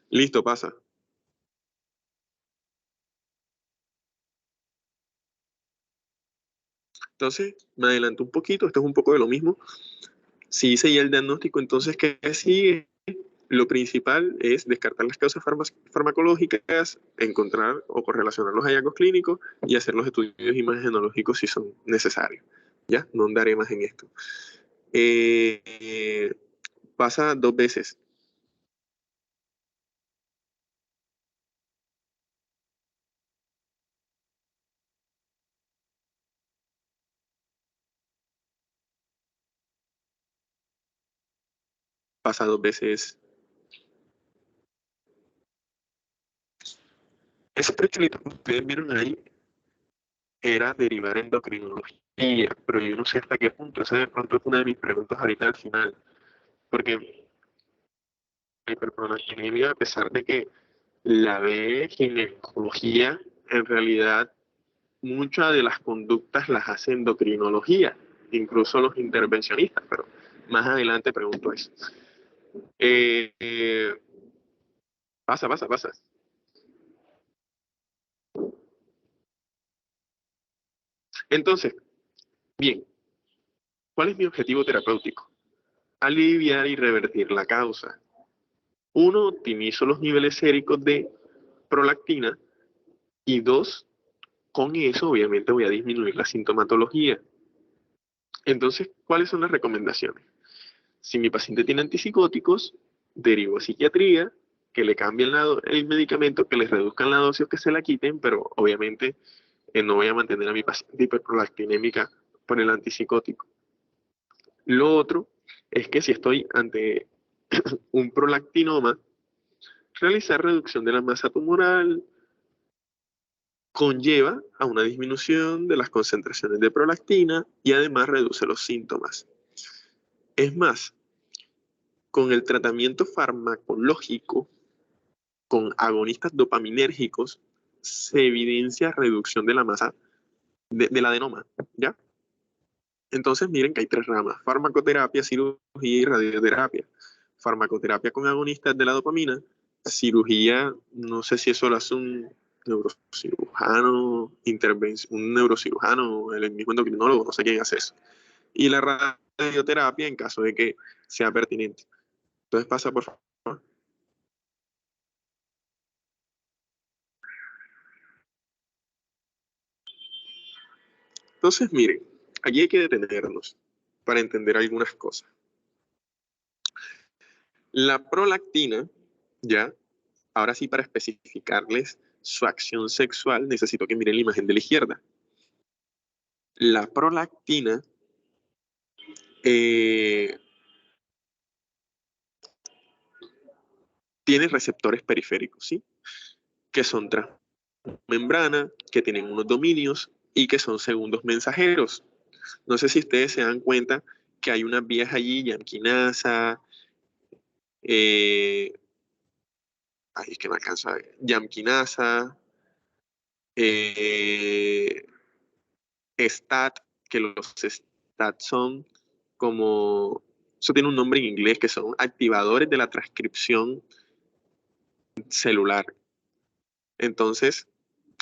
Listo, pasa. Entonces, me adelanto un poquito, esto es un poco de lo mismo. Si hice ya el diagnóstico, entonces, ¿qué sigue? Lo principal es descartar las causas farmacológicas, encontrar o correlacionar los hallazgos clínicos y hacer los estudios imagenológicos si son necesarios. Ya, no andaré más en esto. Pasa 2 veces. Pasa 2 veces. Ese trichelito que ustedes vieron ahí era derivar endocrinología, pero yo no sé hasta qué punto. Esa de pronto es una de mis preguntas ahorita al final, porque la hiperprolactinemia, a pesar de que la ve ginecología, en realidad muchas de las conductas las hace endocrinología, incluso los intervencionistas, pero más adelante pregunto eso. Pasa. Entonces, bien, ¿cuál es mi objetivo terapéutico? Aliviar y revertir la causa. 1, optimizo los niveles séricos de prolactina y 2, con eso obviamente voy a disminuir la sintomatología. Entonces, ¿cuáles son las recomendaciones? Si mi paciente tiene antipsicóticos, derivo a psiquiatría, que le cambien el medicamento, que les reduzcan la dosis o que se la quiten, pero obviamente no voy a mantener a mi paciente hiperprolactinémica por el antipsicótico. Lo otro es que si estoy ante un prolactinoma, realizar reducción de la masa tumoral conlleva a una disminución de las concentraciones de prolactina y además reduce los síntomas. Es más, con el tratamiento farmacológico con agonistas dopaminérgicos se evidencia reducción de la masa del adenoma, ¿ya? Entonces miren que hay 3 ramas: farmacoterapia, cirugía y radioterapia. Farmacoterapia con agonistas de la dopamina, cirugía, no sé si eso lo hace un neurocirujano, un neurocirujano, el mismo endocrinólogo, no sé quién hace eso. Y la radioterapia en caso de que sea pertinente. Entonces pasa, por favor. Entonces, miren, aquí hay que detenernos. para entender algunas cosas. La prolactina, ya, ahora sí para especificarles su acción sexual, necesito que miren la imagen de la izquierda. La prolactina tiene receptores periféricos, ¿sí? Que son transmembrana, que tienen unos dominios y que son segundos mensajeros. No sé si ustedes se dan cuenta que hay unas vías allí, llamquinasa, es que no alcanzo a ver, llamquinasa, STAT, que los STAT son como, eso tiene un nombre en inglés, que son activadores de la transcripción celular. Entonces,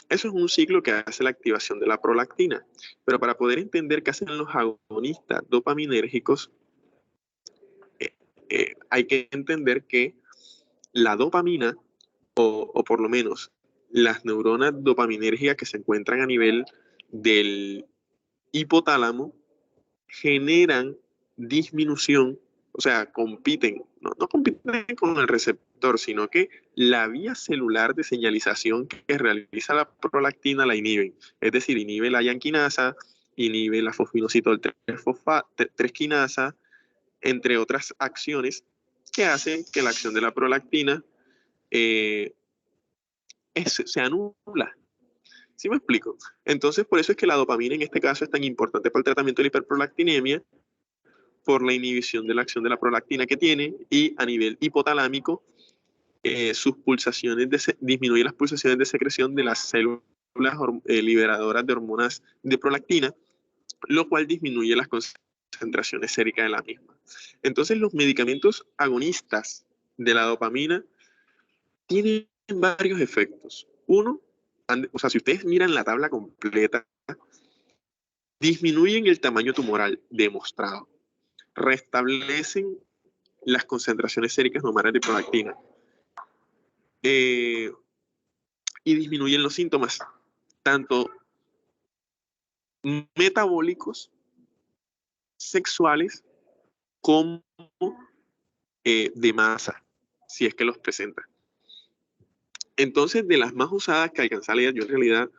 eso es un ciclo que hace la activación de la prolactina. Pero para poder entender qué hacen los agonistas dopaminérgicos, hay que entender que la dopamina, o por lo menos las neuronas dopaminérgicas que se encuentran a nivel del hipotálamo, generan disminución, o sea, compiten, no compiten con el receptor, sino que la vía celular de señalización que realiza la prolactina la inhiben. Es decir, inhibe la llanquinasa, inhibe la fosfinositol 3-quinasa, entre otras acciones que hacen que la acción de la prolactina se anula. ¿Sí me explico? Entonces, por eso es que la dopamina en este caso es tan importante para el tratamiento de la hiperprolactinemia, por la inhibición de la acción de la prolactina que tiene, y a nivel hipotalámico, sus pulsaciones disminuye las pulsaciones de secreción de las células liberadoras de hormonas de prolactina, lo cual disminuye las concentraciones séricas de la misma. Entonces, los medicamentos agonistas de la dopamina tienen varios efectos. Uno, o sea, si ustedes miran la tabla completa, disminuyen el tamaño tumoral demostrado, restablecen las concentraciones séricas normales de prolactina y disminuyen los síntomas, tanto metabólicos, sexuales, como de masa, si es que los presenta. Entonces, de las más usadas que alcanzé a leer, yo en realidad,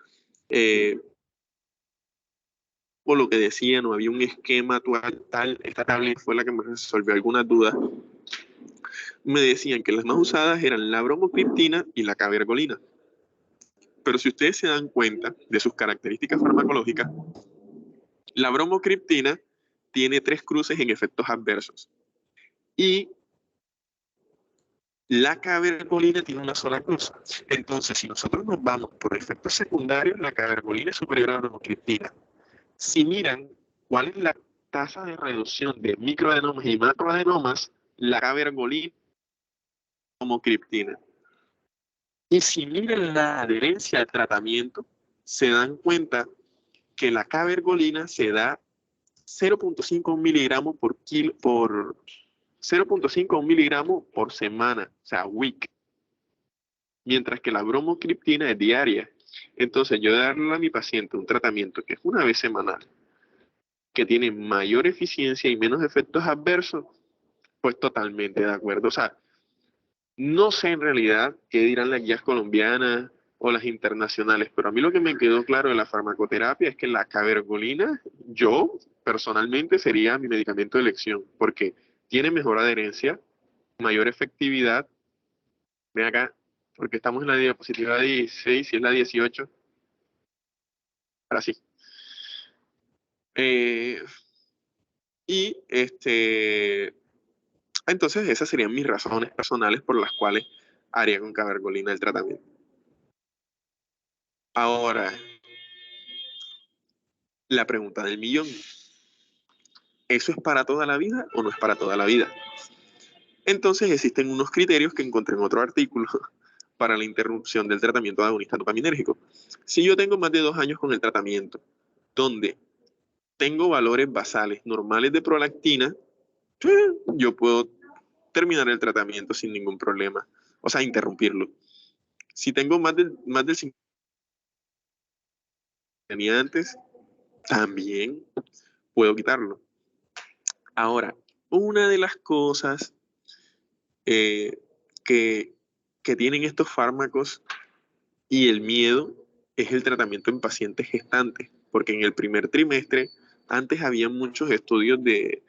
por lo que decía, no había un esquema tal, esta tabla fue la que me resolvió algunas dudas. Me decían que las más usadas eran la bromocriptina y la cabergolina. Pero si ustedes se dan cuenta de sus características farmacológicas, la bromocriptina tiene 3 cruces en efectos adversos. Y la cabergolina tiene una sola cruz. Entonces, si nosotros nos vamos por efectos secundarios, la cabergolina es superior a la bromocriptina. Si miran cuál es la tasa de reducción de microadenomas y macroadenomas, la cabergolina es bromocriptina. Y si miran la adherencia al tratamiento, se dan cuenta que la cabergolina se da 0.5 miligramos por 0.5 miligramos por semana, o sea, week. Mientras que la bromocriptina es diaria. Entonces, yo darle a mi paciente un tratamiento que es una vez semanal, que tiene mayor eficiencia y menos efectos adversos, pues totalmente de acuerdo. O sea, no sé en realidad qué dirán las guías colombianas o las internacionales, pero a mí lo que me quedó claro de la farmacoterapia es que la cabergolina, yo personalmente sería mi medicamento de elección, porque tiene mejor adherencia, mayor efectividad. Ven acá, porque estamos en la diapositiva 16 y es la 18. Ahora sí. Entonces esas serían mis razones personales por las cuales haría con cabergolina el tratamiento. Ahora, la pregunta del millón. ¿Eso es para toda la vida o no es para toda la vida? Entonces existen unos criterios que encontré en otro artículo para la interrupción del tratamiento de agonista dopaminérgico. Si yo tengo más de 2 años con el tratamiento, donde tengo valores basales normales de prolactina, yo puedo terminar el tratamiento sin ningún problema, o sea, interrumpirlo. Si tengo más del 50 que tenía antes, también puedo quitarlo. Ahora, una de las cosas que tienen estos fármacos y el miedo es el tratamiento en pacientes gestantes, porque en el primer trimestre antes había muchos estudios de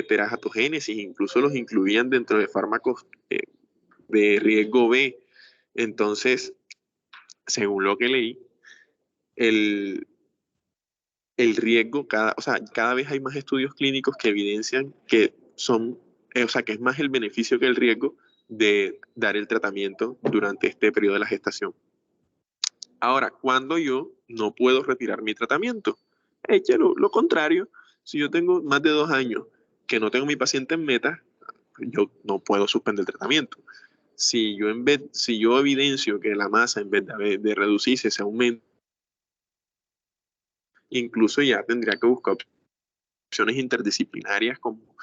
teratogénesis, incluso los incluían dentro de fármacos de riesgo B. Entonces, según lo que leí, el, el riesgo, cada vez hay más estudios clínicos que evidencian que que es más el beneficio que el riesgo de dar el tratamiento durante este periodo de la gestación. Ahora, cuando yo no puedo retirar mi tratamiento, lo contrario, si yo tengo más de 2 años que no tengo mi paciente en meta, yo no puedo suspender el tratamiento. Si yo evidencio que la masa en vez de reducirse se aumenta, incluso ya tendría que buscar opciones interdisciplinarias como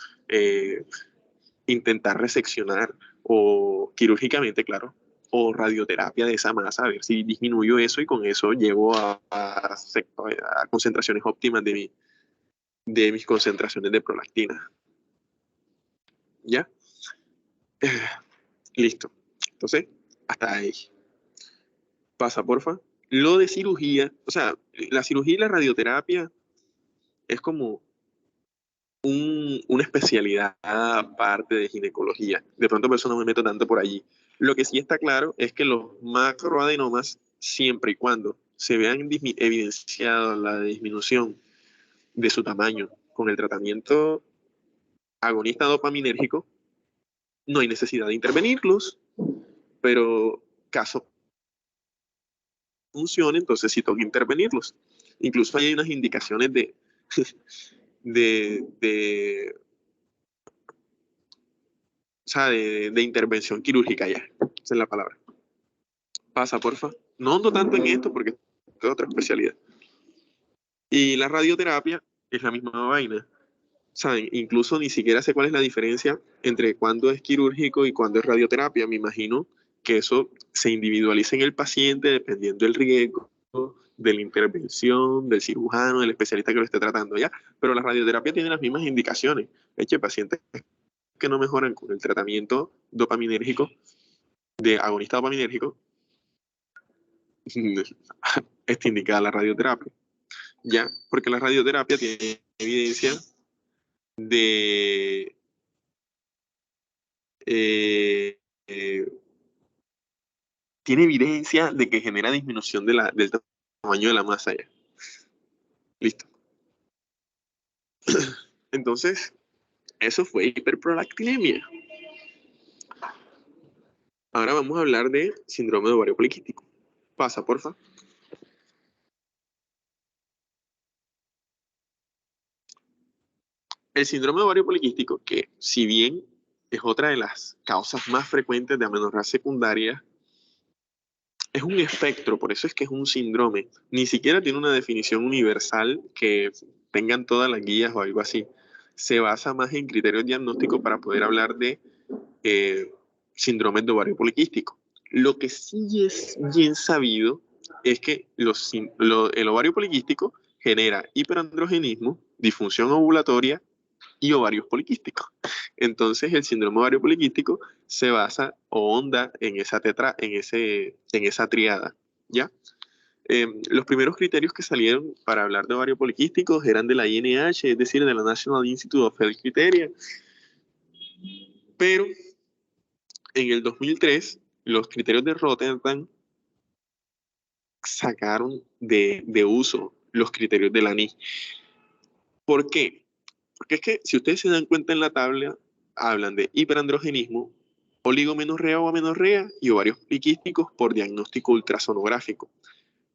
intentar reseccionar o quirúrgicamente, claro, o radioterapia de esa masa, a ver si disminuyo eso y con eso llego a concentraciones óptimas de mis concentraciones de prolactina. ¿Ya? Listo. Entonces, hasta ahí. Pasa, porfa. Lo de cirugía, o sea, la cirugía y la radioterapia es como una especialidad aparte de ginecología. De pronto por eso no me meto tanto por allí. Lo que sí está claro es que los macroadenomas, siempre y cuando se vean evidenciada la disminución de su tamaño con el tratamiento agonista dopaminérgico, no hay necesidad de intervenirlos, pero caso funcione, entonces sí toca intervenirlos. Incluso hay unas indicaciones de o sea, de intervención quirúrgica ya. Esa es la palabra. Pasa, porfa. No ando tanto en esto porque es otra especialidad. Y la radioterapia es la misma vaina. ¿Saben? Incluso ni siquiera sé cuál es la diferencia entre cuándo es quirúrgico y cuándo es radioterapia. Me imagino que eso se individualiza en el paciente dependiendo del riesgo, de la intervención, del cirujano, del especialista que lo esté tratando, ¿ya? Pero la radioterapia tiene las mismas indicaciones. De hecho, pacientes que no mejoran con el tratamiento dopaminérgico, de agonista dopaminérgico, está indicada la radioterapia, ¿ya? Porque la radioterapia tiene evidencia de eh, eh, tiene evidencia de que genera disminución del tamaño de la masa ya. Listo. Entonces, eso fue hiperprolactinemia. Ahora vamos a hablar de síndrome de ovario poliquístico. Pasa, porfa. El síndrome de ovario poliquístico, que si bien es otra de las causas más frecuentes de amenorrea secundaria, es un espectro, por eso es que es un síndrome. Ni siquiera tiene una definición universal que tengan todas las guías o algo así. Se basa más en criterios diagnósticos para poder hablar de síndromes de ovario poliquístico. Lo que sí es bien sabido es que el ovario poliquístico genera hiperandrogenismo, disfunción ovulatoria y ovarios poliquísticos. Entonces, el síndrome ovario poliquístico se basa o onda en esa triada, ¿ya? Los primeros criterios que salieron para hablar de ovario poliquístico eran de la INH, es decir, de la National Institute of Health Criteria, pero en el 2003 los criterios de Rotterdam sacaron de uso los criterios de la NI. ¿Por qué? Porque es que si ustedes se dan cuenta en la tabla, hablan de hiperandrogenismo, oligomenorrea o amenorrea y ovarios poliquísticos por diagnóstico ultrasonográfico.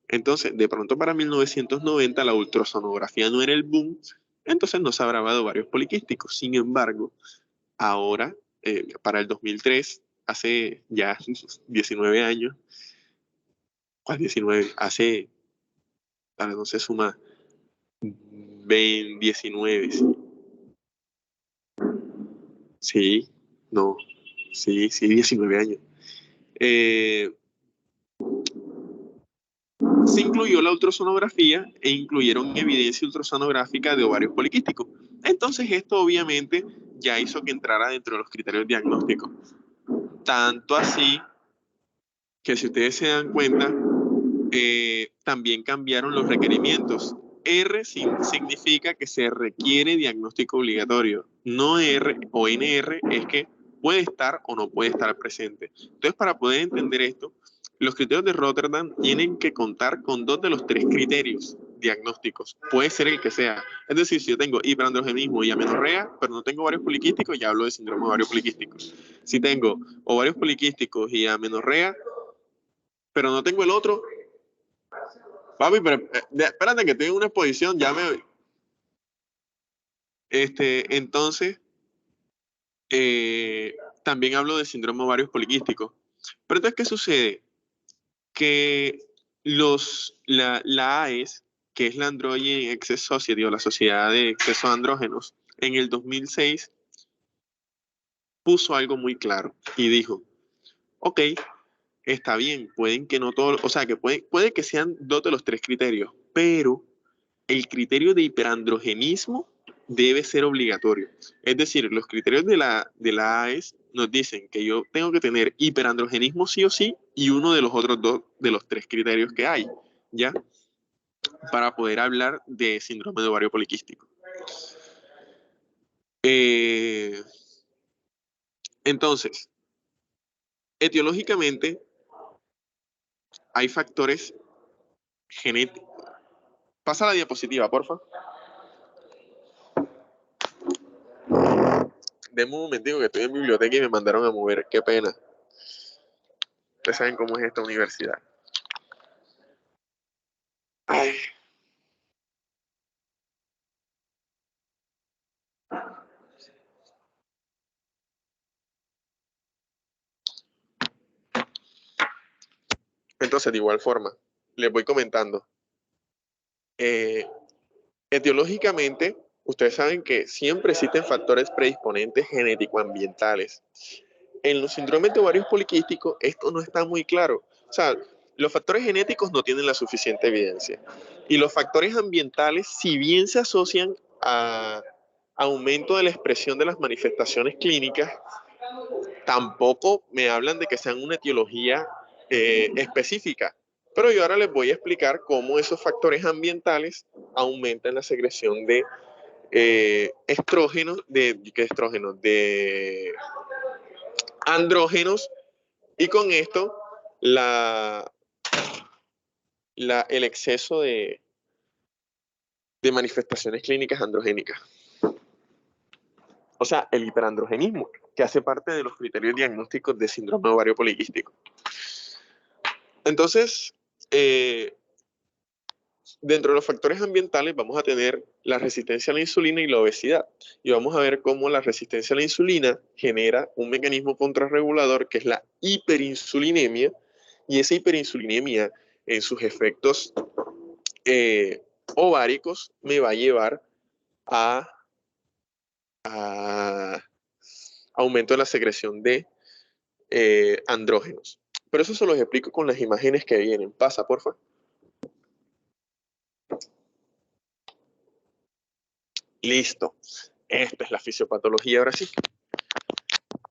Entonces, de pronto para 1990 la ultrasonografía no era el boom, entonces no se hablaba de ovarios poliquísticos. Sin embargo, ahora, para el 2003, hace ya 19 años, ¿cuál 19? Ahora no se suma 20, 19, sí. Sí, no, sí, 19 años. se incluyó la ultrasonografía e incluyeron evidencia ultrasonográfica de ovarios poliquísticos. Entonces esto obviamente ya hizo que entrara dentro de los criterios diagnósticos. Tanto así que si ustedes se dan cuenta, también cambiaron los requerimientos. R significa que se requiere diagnóstico obligatorio. No R o NR es que puede estar o no puede estar presente. Entonces, para poder entender esto, los criterios de Rotterdam tienen que contar con 2 de los 3 criterios diagnósticos. Puede ser el que sea. Es decir, si yo tengo hiperandrogenismo y amenorrea, pero no tengo ovarios poliquísticos, ya hablo de síndrome de ovarios poliquísticos. Si tengo ovarios poliquísticos y amenorrea, pero no tengo el otro, papi, pero espérate que estoy en una exposición, ya me... Entonces, también hablo de síndrome de ovarios poliquísticos. Pero entonces, ¿qué sucede? Que la AES, que es la Androgen Access Society, o la Sociedad de Acceso a Andrógenos, en el 2006 puso algo muy claro y dijo, ok, está bien, pueden que no todos, o sea, que puede que sean 2 de los 3 criterios, pero el criterio de hiperandrogenismo debe ser obligatorio. Es decir, los criterios de la AES nos dicen que yo tengo que tener hiperandrogenismo sí o sí y uno de los otros 2 de los 3 criterios que hay, ¿ya? Para poder hablar de síndrome de ovario poliquístico. Entonces, etiológicamente hay factores genéticos. Pasa la diapositiva, porfa. Deme un momentico que estoy en biblioteca y me mandaron a mover. Qué pena. Ustedes saben cómo es esta universidad. Ay. Entonces, de igual forma, les voy comentando. Etiológicamente, ustedes saben que siempre existen factores predisponentes genético-ambientales. En los síndromes de ovarios poliquísticos, esto no está muy claro. O sea, los factores genéticos no tienen la suficiente evidencia. Y los factores ambientales, si bien se asocian a aumento de la expresión de las manifestaciones clínicas, tampoco me hablan de que sean una etiología específica. Pero yo ahora les voy a explicar cómo esos factores ambientales aumentan la secreción de estrógenos, de andrógenos, y con esto el exceso de manifestaciones clínicas androgénicas. O sea, el hiperandrogenismo, que hace parte de los criterios diagnósticos de síndrome de ovario poliquístico. Entonces, dentro de los factores ambientales vamos a tener la resistencia a la insulina y la obesidad. Y vamos a ver cómo la resistencia a la insulina genera un mecanismo contrarregulador que es la hiperinsulinemia. Y esa hiperinsulinemia en sus efectos ováricos me va a llevar a aumento de la secreción de andrógenos. Pero eso se los explico con las imágenes que vienen. Pasa, por favor. Listo. Esta es la fisiopatología ahora sí.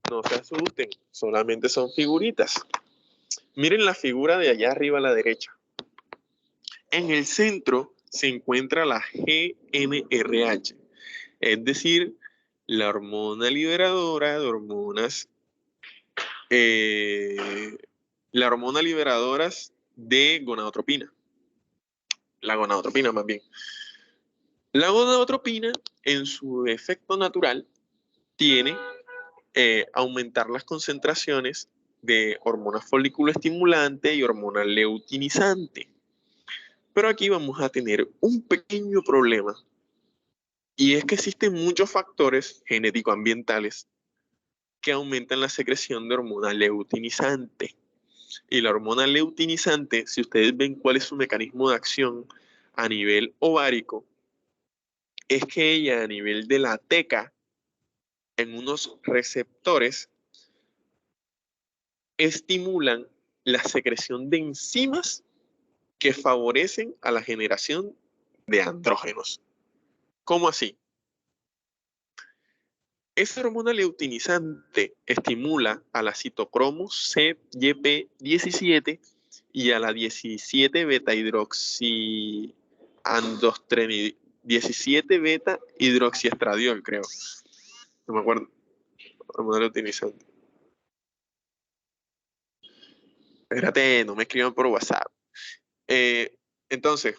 No se asusten, solamente son figuritas. Miren la figura de allá arriba a la derecha. En el centro se encuentra la GnRH, es decir, la hormona liberadora de hormonas, la hormona liberadoras de gonadotropina. La gonadotropina más bien. La gonadotropina, en su efecto natural, tiene aumentar las concentraciones de hormona folículo estimulante y hormona leutinizante. Pero aquí vamos a tener un pequeño problema, y es que existen muchos factores genético-ambientales que aumentan la secreción de hormona leutinizante. Y la hormona leutinizante, si ustedes ven cuál es su mecanismo de acción a nivel ovárico, es que ella a nivel de la teca, en unos receptores, estimulan la secreción de enzimas que favorecen a la generación de andrógenos. ¿Cómo así? Esa hormona luteinizante estimula a la citocromo CYP17 y a la 17 beta hidroxiandrostenediol, 17 beta hidroxiestradiol, creo. No me acuerdo. Hormona luteinizante. Espérate, no me escriban por WhatsApp. Entonces,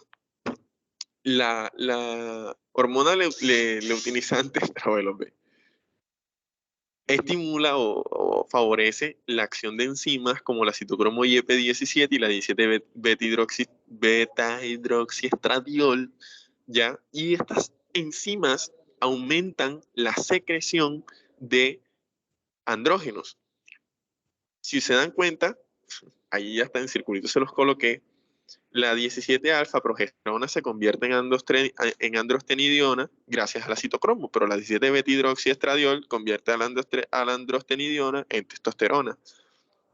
la hormona luteinizante estimula o favorece la acción de enzimas como la citocromo YP17 y la 17 beta hidroxiestradiol, ¿ya? Y estas enzimas aumentan la secreción de andrógenos. Si se dan cuenta, ahí ya está en circulito, se los coloqué. La 17-alfa-progesterona se convierte en androstenidiona gracias a la citocromo, pero la 17-beta-hidroxiestradiol convierte a la androstenidiona en testosterona,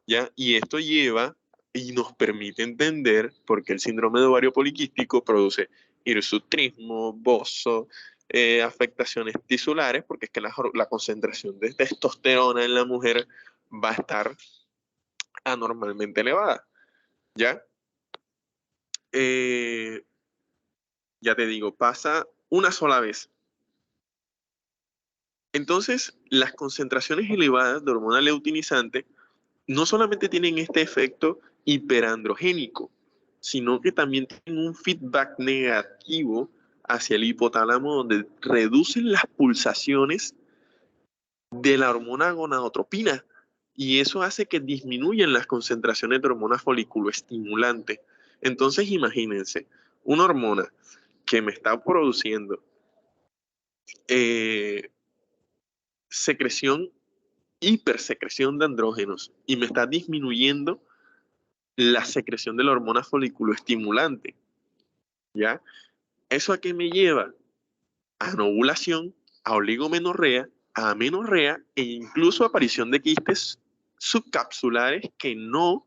¿ya? Y esto lleva y nos permite entender por qué el síndrome de ovario poliquístico produce hirsutrismo, bozo, afectaciones tisulares, porque es que la concentración de testosterona en la mujer va a estar anormalmente elevada, ¿ya? Ya te digo, pasa una sola vez. Entonces, las concentraciones elevadas de hormona luteinizante no solamente tienen este efecto hiperandrogénico, sino que también tienen un feedback negativo hacia el hipotálamo, donde reducen las pulsaciones de la hormona gonadotropina, y eso hace que disminuyan las concentraciones de hormona foliculoestimulante. Entonces, imagínense, una hormona que me está produciendo secreción, hipersecreción de andrógenos y me está disminuyendo la secreción de la hormona foliculoestimulante, ¿ya? ¿Eso a qué me lleva? A no ovulación, a oligomenorrea, a amenorrea e incluso aparición de quistes subcapsulares que no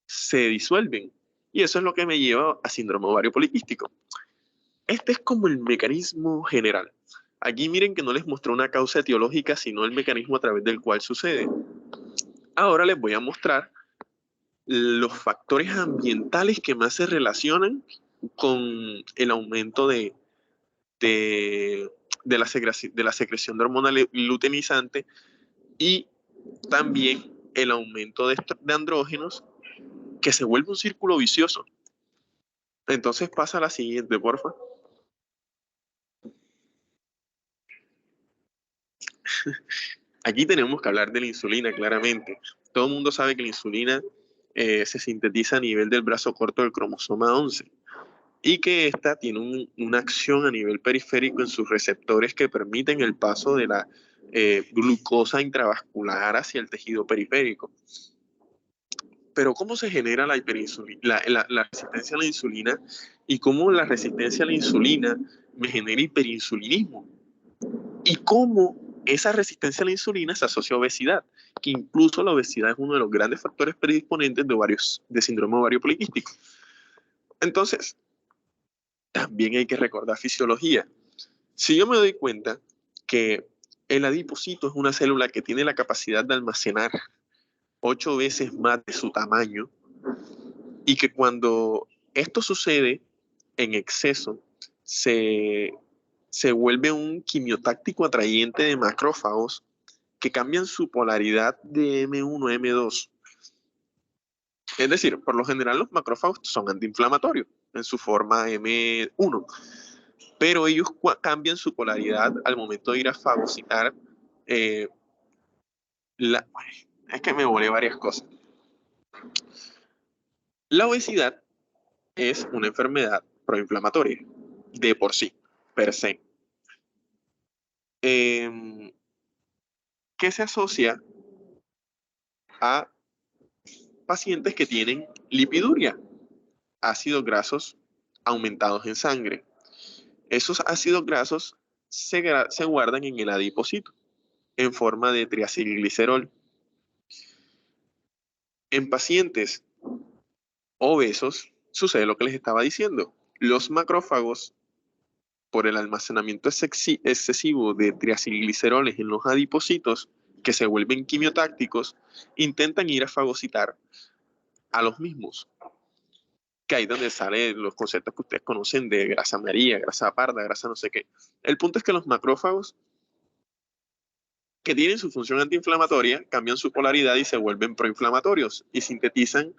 se disuelven. Y eso es lo que me lleva a síndrome ovario poliquístico. Este es como el mecanismo general. Aquí miren que no les mostró una causa etiológica, sino el mecanismo a través del cual sucede. Ahora les voy a mostrar los factores ambientales que más se relacionan con el aumento de la secreción de hormona luteinizante y también el aumento de andrógenos, que se vuelve un círculo vicioso. Entonces pasa a la siguiente, porfa. Aquí tenemos que hablar de la insulina, claramente. Todo el mundo sabe que la insulina se sintetiza a nivel del brazo corto del cromosoma 11 y que esta tiene una acción a nivel periférico en sus receptores que permiten el paso de la glucosa intravascular hacia el tejido periférico. Pero ¿cómo se genera la resistencia a la insulina y cómo la resistencia a la insulina me genera hiperinsulinismo? Y cómo esa resistencia a la insulina se asocia a obesidad, que incluso la obesidad es uno de los grandes factores predisponentes de síndrome ovario poliquístico. Entonces, también hay que recordar fisiología. Si yo me doy cuenta que el adipocito es una célula que tiene la capacidad de almacenar 8 veces más de su tamaño y que cuando esto sucede en exceso se vuelve un quimiotáctico atrayente de macrófagos que cambian su polaridad de M1 a M2. Es decir, por lo general los macrófagos son antiinflamatorios en su forma M1, pero ellos cambian su polaridad al momento de ir a fagocitar. Es que me volé varias cosas. La obesidad es una enfermedad proinflamatoria de por sí, per se, que se asocia a pacientes que tienen lipiduria, ácidos grasos aumentados en sangre. Esos ácidos grasos se guardan en el adipocito en forma de triacilglicerol. En pacientes obesos, sucede lo que les estaba diciendo. Los macrófagos, por el almacenamiento excesivo de triacilgliceroles en los adipocitos, que se vuelven quimiotácticos, intentan ir a fagocitar a los mismos. Que ahí es donde salen los conceptos que ustedes conocen de grasa amarilla, grasa parda, grasa no sé qué. El punto es que los macrófagos, que tienen su función antiinflamatoria, cambian su polaridad y se vuelven proinflamatorios y sintetizan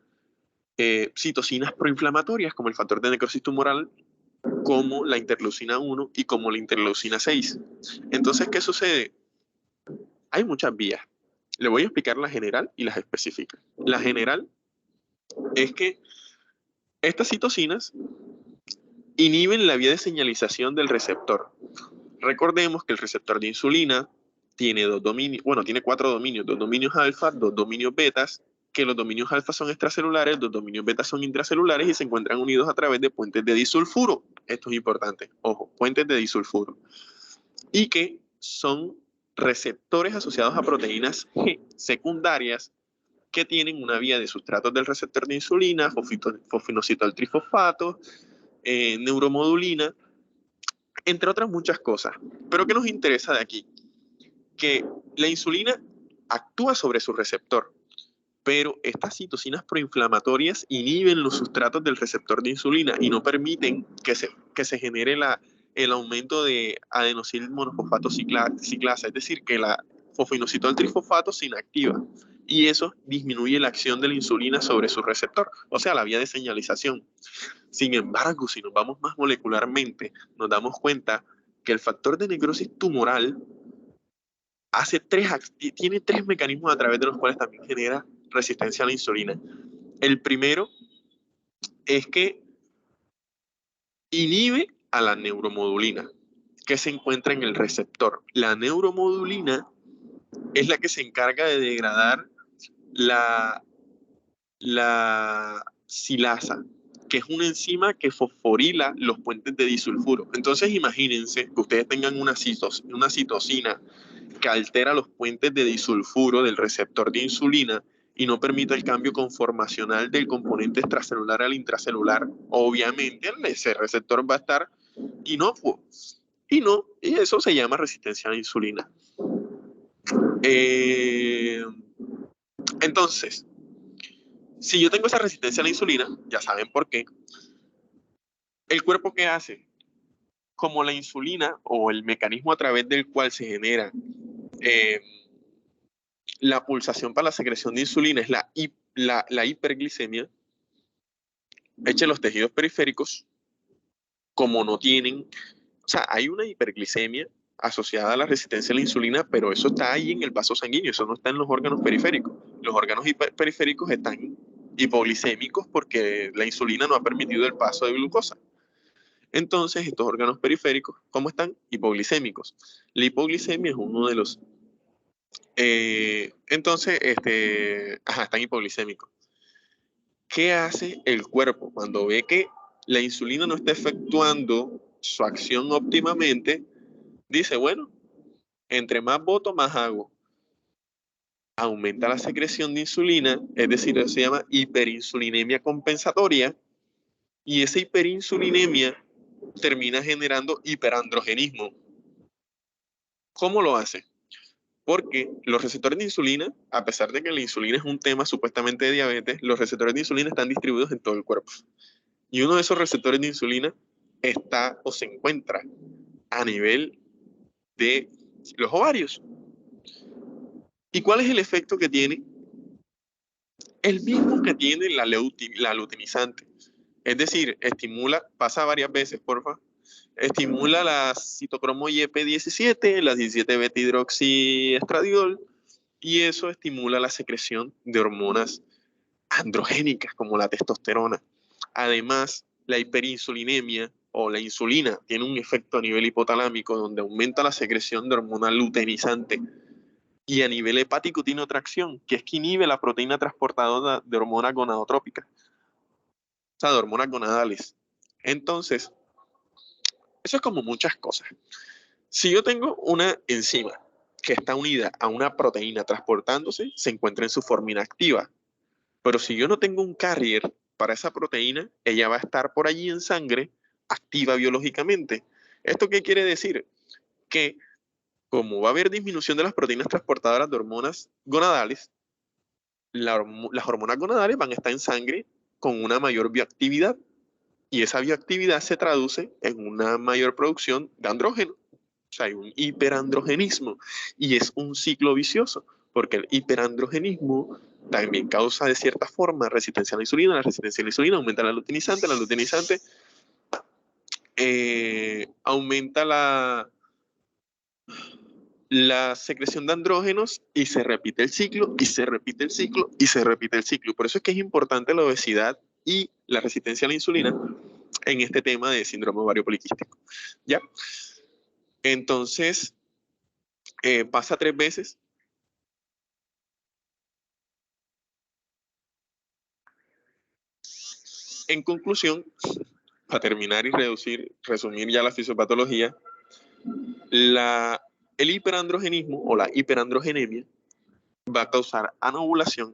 citocinas proinflamatorias como el factor de necrosis tumoral, como la interleucina 1 y como la interleucina 6. Entonces, ¿qué sucede? Hay muchas vías. Le voy a explicar la general y las específicas. La general es que estas citocinas inhiben la vía de señalización del receptor. Recordemos que el receptor de insulina tiene tiene 4 dominios, 2 dominios alfa, 2 dominios betas, que los dominios alfa son extracelulares, 2 dominios betas son intracelulares y se encuentran unidos a través de puentes de disulfuro. Esto es importante, ojo, puentes de disulfuro. Y que son receptores asociados a proteínas G secundarias que tienen una vía de sustratos del receptor de insulina, fosfinocitol trifosfato, neuromodulina, entre otras muchas cosas. Pero ¿qué nos interesa de aquí? Que la insulina actúa sobre su receptor, pero estas citocinas proinflamatorias inhiben los sustratos del receptor de insulina y no permiten que se genere el aumento de adenosil monofosfato ciclasa, es decir, que la fosfinocitol trifosfato se inactiva y eso disminuye la acción de la insulina sobre su receptor, o sea, la vía de señalización. Sin embargo, si nos vamos más molecularmente, nos damos cuenta que el factor de necrosis tumoral tiene 3 mecanismos a través de los cuales también genera resistencia a la insulina. El primero es que inhibe a la neuromodulina, que se encuentra en el receptor. La neuromodulina es la que se encarga de degradar la silasa, que es una enzima que fosforila los puentes de disulfuro. Entonces imagínense que ustedes tengan una citosina que altera los puentes de disulfuro del receptor de insulina y no permite el cambio conformacional del componente extracelular al intracelular. Obviamente ese receptor va a estar inocuo. Y eso se llama resistencia a la insulina. Entonces, si yo tengo esa resistencia a la insulina, ya saben por qué, ¿el cuerpo qué hace? Como la insulina o el mecanismo a través del cual se genera la pulsación para la secreción de insulina es la hiperglicemia, echen los tejidos periféricos, como no tienen, o sea, hay una hiperglicemia asociada a la resistencia a la insulina, pero eso está ahí en el vaso sanguíneo, eso no está en los órganos periféricos. Los órganos periféricos están hipoglicémicos porque la insulina no ha permitido el paso de glucosa. Entonces, estos órganos periféricos, ¿cómo están? Hipoglicémicos. La hipoglicemia es uno de los... están hipoglicémicos. ¿Qué hace el cuerpo cuando ve que la insulina no está efectuando su acción óptimamente? Dice, bueno, entre más boto, más hago. Aumenta la secreción de insulina, es decir, eso se llama hiperinsulinemia compensatoria, y esa hiperinsulinemia termina generando hiperandrogenismo. ¿Cómo lo hace? Porque los receptores de insulina, a pesar de que la insulina es un tema supuestamente de diabetes, los receptores de insulina están distribuidos en todo el cuerpo. Y uno de esos receptores de insulina está o se encuentra a nivel de los ovarios. ¿Y cuál es el efecto que tiene? El mismo que tiene la luteinizante. Es decir, pasa varias veces, porfa, estimula la citocromo YP17, la 17-beta-hidroxiestradiol, y eso estimula la secreción de hormonas androgénicas como la testosterona. Además, la hiperinsulinemia o la insulina tiene un efecto a nivel hipotalámico donde aumenta la secreción de hormona luteinizante, y a nivel hepático tiene otra acción, que es que inhibe la proteína transportadora de hormonas gonadotrópicas, o sea, de hormonas gonadales. Entonces, eso es como muchas cosas. Si yo tengo una enzima que está unida a una proteína transportándose, se encuentra en su forma inactiva. Pero si yo no tengo un carrier para esa proteína, ella va a estar por allí en sangre, activa biológicamente. ¿Esto qué quiere decir? Que como va a haber disminución de las proteínas transportadoras de hormonas gonadales, las hormonas gonadales van a estar en sangre con una mayor bioactividad, y esa bioactividad se traduce en una mayor producción de andrógeno. O sea, hay un hiperandrogenismo, y es un ciclo vicioso, porque el hiperandrogenismo también causa de cierta forma resistencia a la insulina. La resistencia a la insulina aumenta la luteinizante aumenta la secreción de andrógenos, y se repite el ciclo, y se repite el ciclo, y se repite el ciclo. Por eso es que es importante la obesidad y la resistencia a la insulina en este tema de síndrome ovario poliquístico. ¿Ya? Entonces, pasa 3 veces. En conclusión, para terminar y resumir ya la fisiopatología, el hiperandrogenismo o la hiperandrogenemia va a causar anovulación,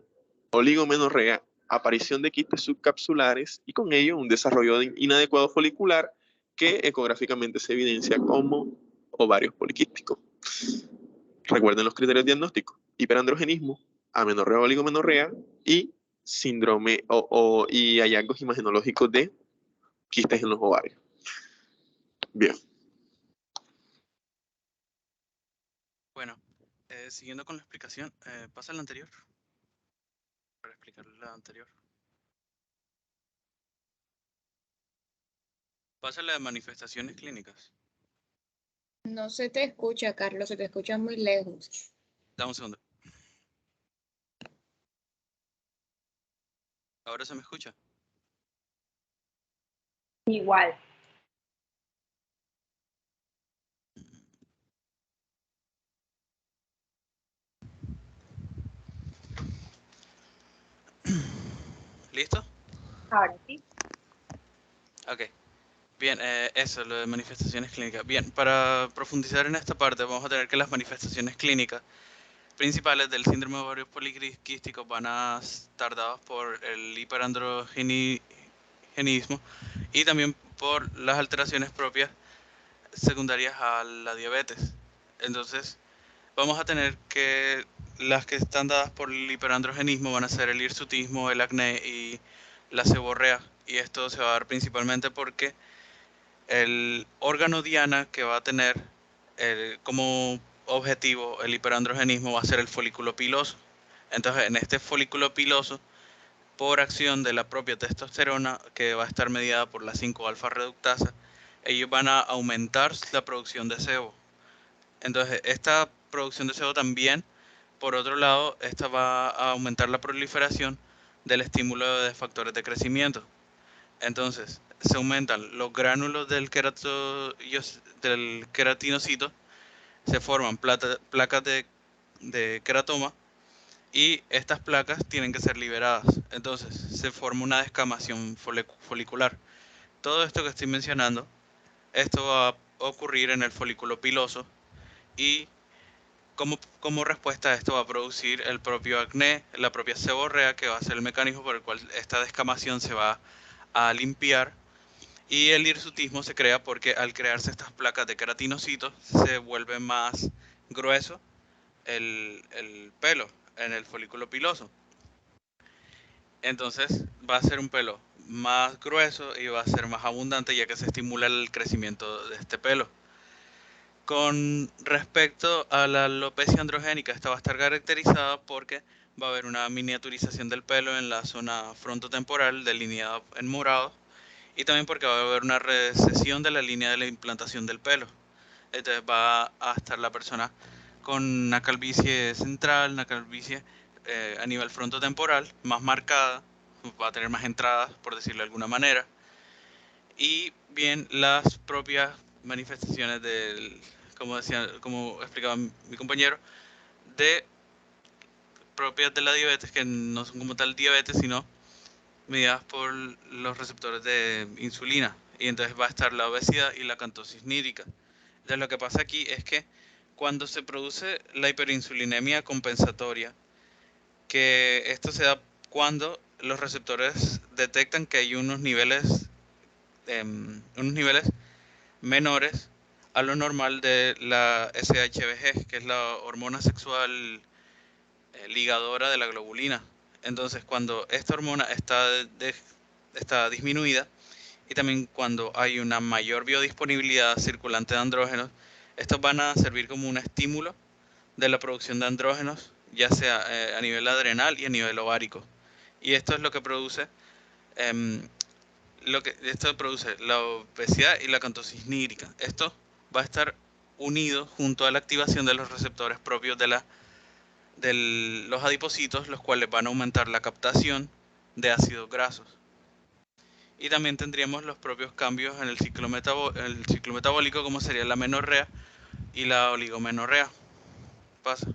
oligomenorrea, aparición de quistes subcapsulares y con ello un desarrollo inadecuado folicular que ecográficamente se evidencia como ovarios poliquísticos. Recuerden los criterios diagnósticos: hiperandrogenismo, amenorrea o oligomenorrea y síndrome y hallazgos imagenológicos de quistes en los ovarios. Bien. Bueno, siguiendo con la explicación, pasa la anterior para explicar la anterior. Pasa la de manifestaciones clínicas. No se te escucha, Carlos, se te escucha muy lejos. Dame un segundo. ¿Ahora se me escucha? Igual. ¿Listo? Ahora sí. Ok. Bien, eso, lo de manifestaciones clínicas. Bien, para profundizar en esta parte, vamos a tener que las manifestaciones clínicas principales del síndrome de ovario poliquístico van a estar dadas por el hiperandrogenismo y también por las alteraciones propias secundarias a la diabetes. Entonces, vamos a tener que las que están dadas por el hiperandrogenismo van a ser el hirsutismo, el acné y la seborrea. Y esto se va a dar principalmente porque el órgano diana que va a tener como objetivo el hiperandrogenismo va a ser el folículo piloso. Entonces, en este folículo piloso, por acción de la propia testosterona, que va a estar mediada por la 5-alfa reductasa, ellos van a aumentar la producción de sebo. Entonces, esta producción de sebo también, por otro lado, esta va a aumentar la proliferación del estímulo de factores de crecimiento. Entonces, se aumentan los gránulos del queratinocito, se forman placas de queratoma, y estas placas tienen que ser liberadas. Entonces, se forma una descamación folicular. Todo esto que estoy mencionando, esto va a ocurrir en el folículo piloso, y como respuesta a esto va a producir el propio acné, la propia seborrea, que va a ser el mecanismo por el cual esta descamación se va a limpiar. Y el hirsutismo se crea porque al crearse estas placas de queratinocitos se vuelve más grueso el pelo en el folículo piloso. Entonces va a ser un pelo más grueso y va a ser más abundante, ya que se estimula el crecimiento de este pelo. Con respecto a la alopecia androgénica, esta va a estar caracterizada porque va a haber una miniaturización del pelo en la zona frontotemporal delineada en morado, y también porque va a haber una recesión de la línea de la implantación del pelo. Entonces va a estar la persona con una calvicie central, una calvicie a nivel frontotemporal más marcada, va a tener más entradas, por decirlo de alguna manera. Y bien, las propias manifestaciones como explicaba mi compañero, propias de la diabetes, que no son como tal diabetes, sino mediadas por los receptores de insulina. Y entonces va a estar la obesidad y la acantosis nírica. Entonces, lo que pasa aquí es que cuando se produce la hiperinsulinemia compensatoria, que esto se da cuando los receptores detectan que hay unos niveles menores a lo normal de la SHBG, que es la hormona sexual ligadora de la globulina. Entonces, cuando esta hormona está disminuida, y también cuando hay una mayor biodisponibilidad circulante de andrógenos, estos van a servir como un estímulo de la producción de andrógenos, ya sea a nivel adrenal y a nivel ovárico. Y esto es lo que produce la obesidad y la acanthosis nígrica. Esto va a estar unido junto a la activación de los receptores propios de los adipocitos, los cuales van a aumentar la captación de ácidos grasos. Y también tendríamos los propios cambios en el ciclo metabólico, como sería la menorrea y la oligomenorrea. Pasa.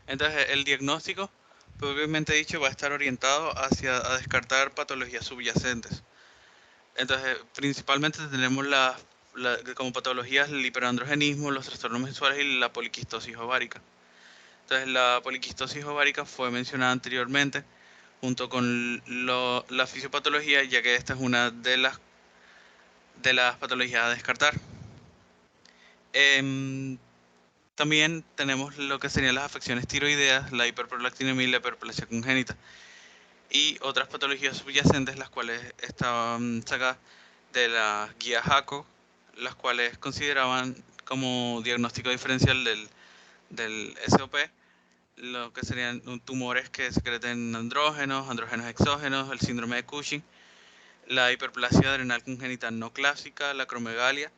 Entonces, el diagnóstico, propiamente dicho, va a estar orientado hacia a descartar patologías subyacentes. Entonces, principalmente tenemos como patologías el hiperandrogenismo, los trastornos menstruales y la poliquistosis ovárica. Entonces, la poliquistosis ovárica fue mencionada anteriormente junto con la fisiopatología, ya que esta es una de las patologías a descartar. También tenemos lo que serían las afecciones tiroideas, la hiperprolactinemia y la hiperplasia congénita, y otras patologías subyacentes, las cuales estaban sacadas de la guía JACO, las cuales consideraban como diagnóstico diferencial del SOP lo que serían tumores que secreten andrógenos exógenos, el síndrome de Cushing, la hiperplasia adrenal congénita no clásica, la acromegalia,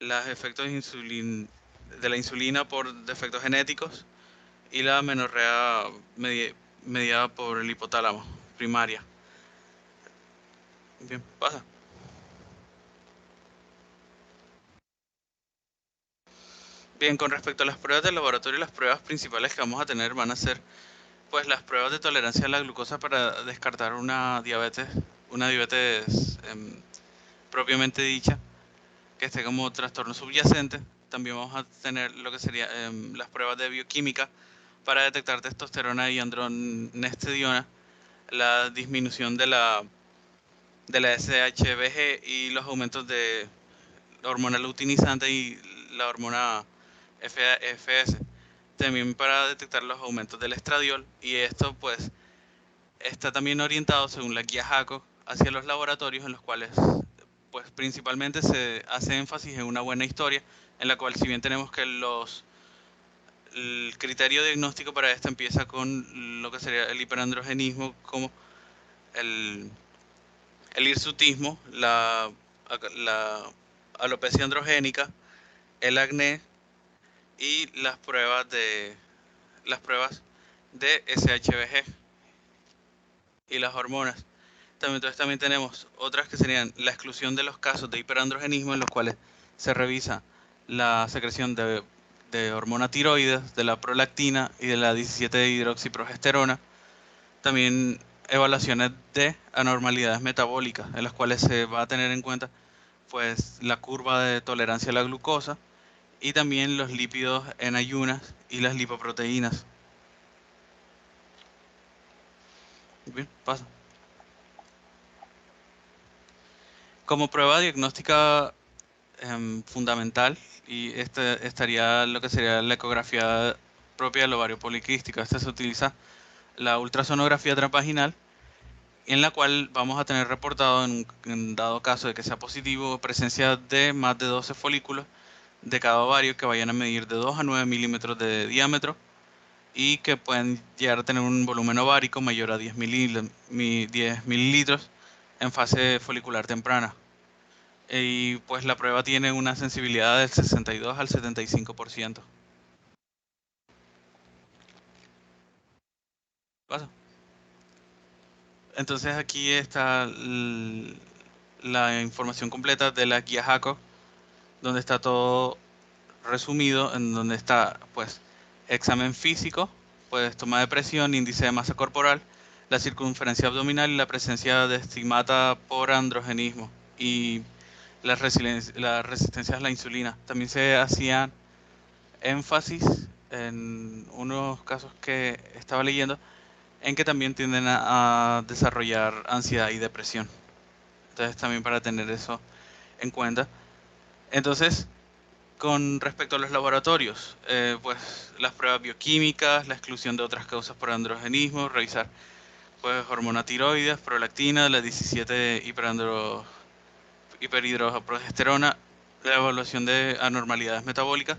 los efectos de la insulina por defectos genéticos y la menorrea mediada por el hipotálamo primaria. Bien, pasa. Bien, con respecto a las pruebas de laboratorio, las pruebas principales que vamos a tener van a ser pues las pruebas de tolerancia a la glucosa para descartar una diabetes propiamente dicha, que esté como trastorno subyacente. También vamos a tener lo que sería las pruebas de bioquímica para detectar testosterona y andronestediona, la disminución de la SHBG y los aumentos de la hormona luteinizante y la hormona FS. También para detectar los aumentos del estradiol, y esto pues está también orientado según la guía JACO hacia los laboratorios en los cuales pues principalmente se hace énfasis en una buena historia, en la cual si bien tenemos que el criterio diagnóstico para esto empieza con lo que sería el hiperandrogenismo, como el hirsutismo, la alopecia androgénica, el acné y las pruebas de SHBG y las hormonas. Entonces también tenemos otras que serían la exclusión de los casos de hiperandrogenismo, en los cuales se revisa la secreción de hormona tiroides, de la prolactina y de la 17-hidroxiprogesterona. También evaluaciones de anormalidades metabólicas, en las cuales se va a tener en cuenta pues la curva de tolerancia a la glucosa y también los lípidos en ayunas y las lipoproteínas. Bien, pasa. Como prueba diagnóstica fundamental, y estaría lo que sería la ecografía propia del ovario poliquístico. Esta se utiliza la ultrasonografía transvaginal, en la cual vamos a tener reportado, en dado caso de que sea positivo, presencia de más de 12 folículos de cada ovario que vayan a medir de 2 a 9 milímetros de diámetro y que pueden llegar a tener un volumen ovárico mayor a 10 mililitros en fase folicular temprana. Y pues la prueba tiene una sensibilidad del 62 al 75%. ¿Pasa? Entonces aquí está la información completa de la guía JACO, donde está todo resumido, en donde está pues examen físico, pues toma de presión, índice de masa corporal, la circunferencia abdominal y la presencia de estigmata por androgenismo y las resistencias a la insulina. También se hacían énfasis en unos casos que estaba leyendo, en que también tienden a desarrollar ansiedad y depresión. Entonces también para tener eso en cuenta. Entonces, con respecto a los laboratorios, pues las pruebas bioquímicas, la exclusión de otras causas por androgenismo, revisar pues hormona tiroides, prolactina, la 17 hiperhidroprogesterona, la evaluación de anormalidades metabólicas,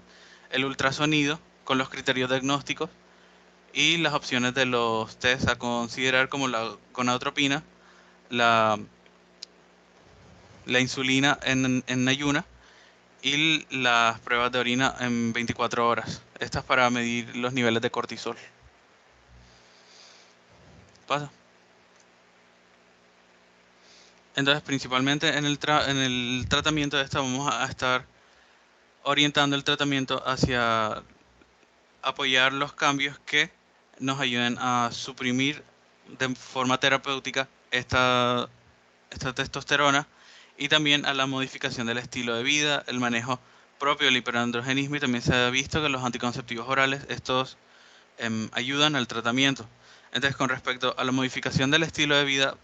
el ultrasonido con los criterios diagnósticos y las opciones de los test a considerar como la gonadotropina, la insulina en ayuna y las pruebas de orina en 24 horas. Estas para medir los niveles de cortisol. Pasa. Entonces, principalmente en el tratamiento de esta vamos a estar orientando el tratamiento hacia apoyar los cambios que nos ayuden a suprimir de forma terapéutica esta testosterona y también a la modificación del estilo de vida, el manejo propio del hiperandrogenismo, y también se ha visto que los anticonceptivos orales, estos ayudan al tratamiento. Entonces, con respecto a la modificación del estilo de vida,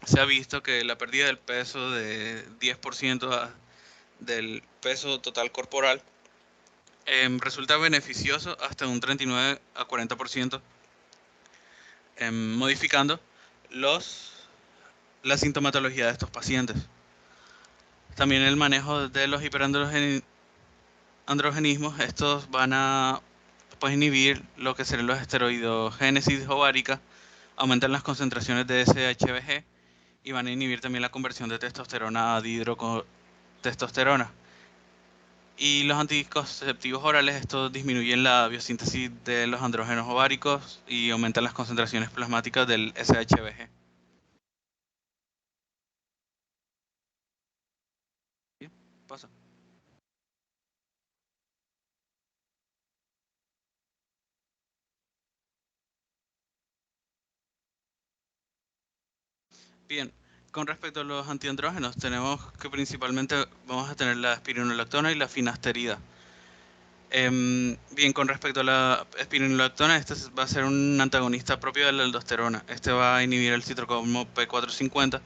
se ha visto que la pérdida del peso de 10% del peso total corporal resulta beneficioso hasta un 39 a 40%, modificando la sintomatología de estos pacientes. También el manejo de los hiperandrogenismos, estos van a pues, inhibir lo que serían los esteroidogénesis ovárica, aumentan las concentraciones de SHBG y van a inhibir también la conversión de testosterona a dihidrotestosterona. Y los anticonceptivos orales, estos disminuyen la biosíntesis de los andrógenos ováricos y aumentan las concentraciones plasmáticas del SHBG. Bien, pasa. Bien, con respecto a los antiandrógenos, tenemos que principalmente vamos a tener la espironolactona y la finasterida. Bien, con respecto a la espironolactona, este va a ser un antagonista propio de la aldosterona. Este va a inhibir el citocromo P450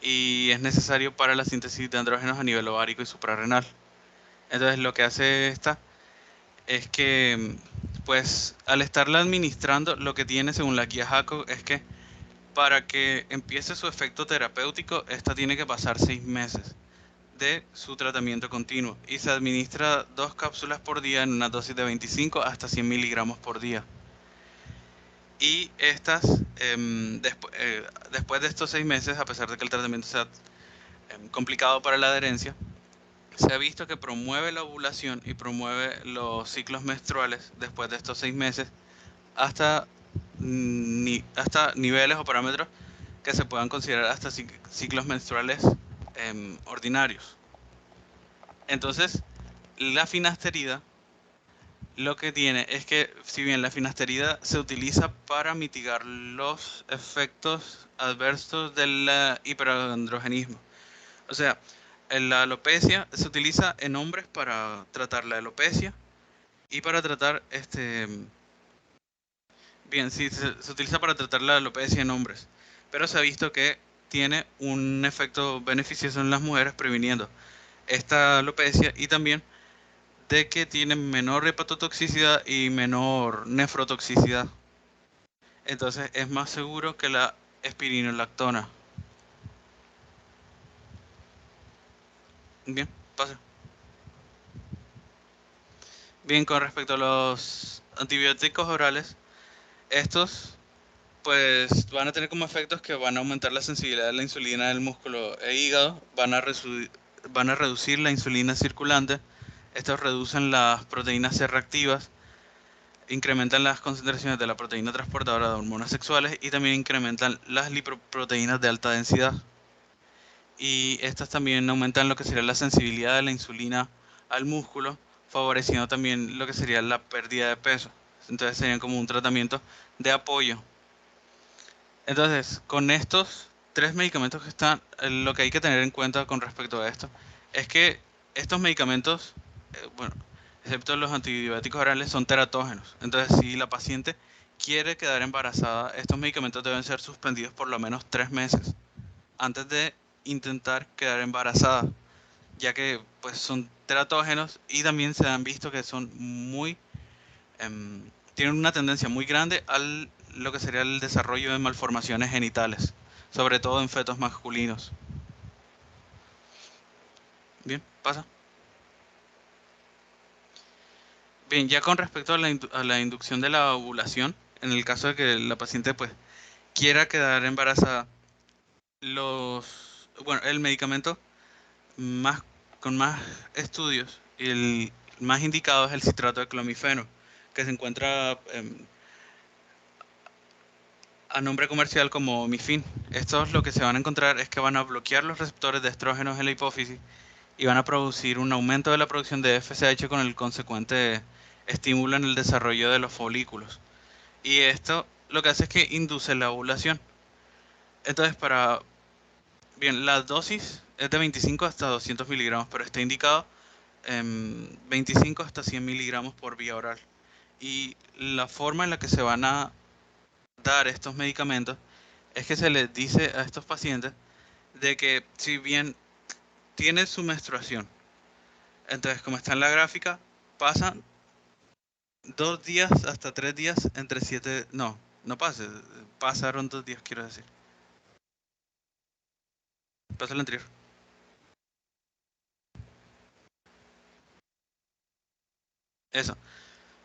y es necesario para la síntesis de andrógenos a nivel ovárico y suprarrenal. Entonces, lo que hace esta es que, pues, al estarla administrando, lo que tiene según la guía JACO es que para que empiece su efecto terapéutico, esta tiene que pasar 6 meses de su tratamiento continuo y se administra 2 cápsulas por día en una dosis de 25 hasta 100 miligramos por día. Y estas, después de estos 6 meses, a pesar de que el tratamiento sea complicado para la adherencia, se ha visto que promueve la ovulación y promueve los ciclos menstruales después de estos 6 meses hasta niveles o parámetros que se puedan considerar hasta ciclos menstruales ordinarios. Entonces, la finasterida lo que tiene es que, si bien la finasterida se utiliza para mitigar los efectos adversos del hiperandrogenismo, o sea, la alopecia se utiliza en hombres para tratar la alopecia y para tratar bien, sí, se utiliza para tratar la alopecia en hombres, pero se ha visto que tiene un efecto beneficioso en las mujeres previniendo esta alopecia y también de que tiene menor hepatotoxicidad y menor nefrotoxicidad. Entonces es más seguro que la espironolactona. Bien, pasa. Bien, con respecto a los antibióticos orales, estos pues van a tener como efectos que van a aumentar la sensibilidad de la insulina del músculo e hígado, van a reducir la insulina circulante, estos reducen las proteínas C reactivas, incrementan las concentraciones de la proteína transportadora de hormonas sexuales y también incrementan las lipoproteínas de alta densidad. Y estas también aumentan lo que sería la sensibilidad de la insulina al músculo, favoreciendo también lo que sería la pérdida de peso. Entonces serían como un tratamiento de apoyo. Entonces, con estos 3 medicamentos que están, lo que hay que tener en cuenta con respecto a esto es que estos medicamentos, bueno, excepto los antibióticos orales, son teratógenos. Entonces, si la paciente quiere quedar embarazada, estos medicamentos deben ser suspendidos por lo menos 3 meses antes de intentar quedar embarazada, ya que pues son teratógenos y también se han visto que son muy tienen una tendencia muy grande al lo que sería el desarrollo de malformaciones genitales, sobre todo en fetos masculinos. Bien, pasa. Bien, ya con respecto a la inducción de la ovulación, en el caso de que la paciente pues quiera quedar embarazada, el medicamento más con más estudios y el más indicado es el citrato de clomifeno, que se encuentra a nombre comercial como Mifin. Estos lo que se van a encontrar es que van a bloquear los receptores de estrógenos en la hipófisis y van a producir un aumento de la producción de FSH con el consecuente estímulo en el desarrollo de los folículos. Y esto lo que hace es que induce la ovulación. Entonces, bien, la dosis es de 25 hasta 200 miligramos, pero está indicado en 25 hasta 100 miligramos por vía oral. Y la forma en la que se van a dar estos medicamentos es que se les dice a estos pacientes de que si bien tienen su menstruación, entonces como está en la gráfica, pasan 2 días hasta 3 días entre 7, no pasaron 2 días, quiero decir. Pasa el anterior. Eso.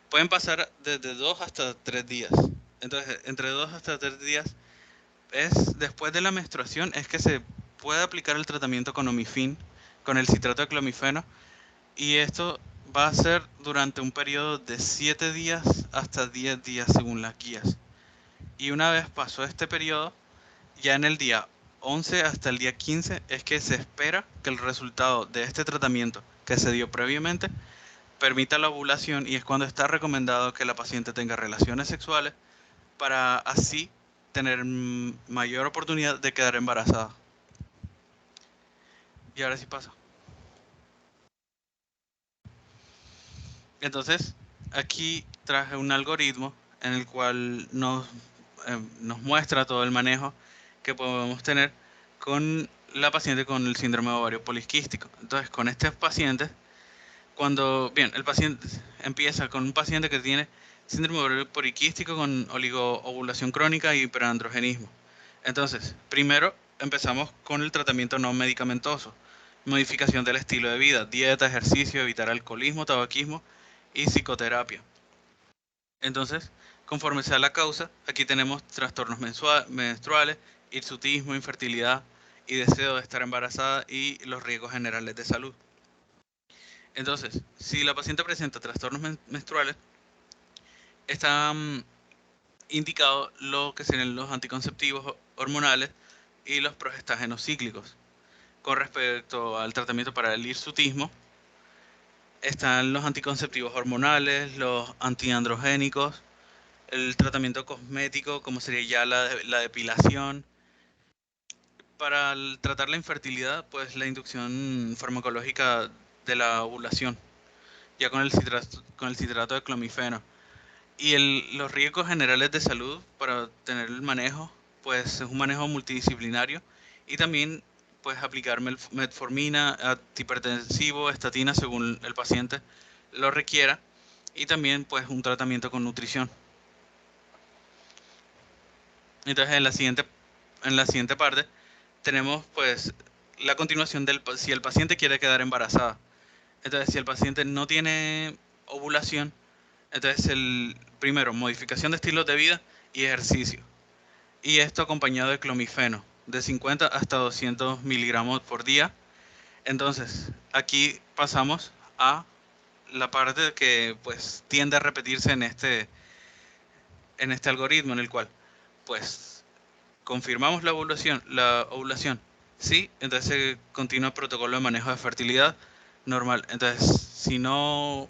Pueden pasar desde 2 hasta 3 días. Entonces, entre 2 hasta 3 días es después de la menstruación es que se puede aplicar el tratamiento con Omifin, con el citrato de clomifeno, y esto va a ser durante un periodo de 7 días hasta 10 días según las guías. Y una vez pasó este periodo, ya en el día 11 hasta el día 15 es que se espera que el resultado de este tratamiento que se dio previamente permita la ovulación, y es cuando está recomendado que la paciente tenga relaciones sexuales para así tener mayor oportunidad de quedar embarazada. Y ahora sí pasa. Entonces, aquí traje un algoritmo en el cual nos muestra todo el manejo que podemos tener con la paciente con el síndrome de ovario poliquístico. Entonces, con estos pacientes, el paciente empieza con un paciente que tiene síndrome de ovario poliquístico con oligoovulación crónica y hiperandrogenismo. Entonces, primero empezamos con el tratamiento no medicamentoso, modificación del estilo de vida, dieta, ejercicio, evitar alcoholismo, tabaquismo y psicoterapia. Entonces, conforme sea la causa, aquí tenemos trastornos menstruales, hirsutismo, infertilidad y deseo de estar embarazada y los riesgos generales de salud. Entonces, si la paciente presenta trastornos menstruales, está indicado lo que serían los anticonceptivos hormonales y los progestágenos cíclicos. Con respecto al tratamiento para el hirsutismo, están los anticonceptivos hormonales, los antiandrogénicos, el tratamiento cosmético, como sería ya la depilación. Para tratar la infertilidad, pues la inducción farmacológica de la ovulación, ya con el citrato de clomifeno. Y los riesgos generales de salud para tener el manejo, pues es un manejo multidisciplinario, y también pues aplicar metformina, antihipertensivo, estatina según el paciente lo requiera, y también pues un tratamiento con nutrición. Entonces en la siguiente parte tenemos pues la continuación si el paciente quiere quedar embarazada. Entonces si el paciente no tiene ovulación, entonces primero, modificación de estilos de vida y ejercicio. Y esto acompañado de clomifeno, de 50 hasta 200 miligramos por día. Entonces, aquí pasamos a la parte que pues tiende a repetirse en este algoritmo, en el cual pues confirmamos la ovulación. Sí, entonces se continúa el protocolo de manejo de fertilidad normal. Entonces, si no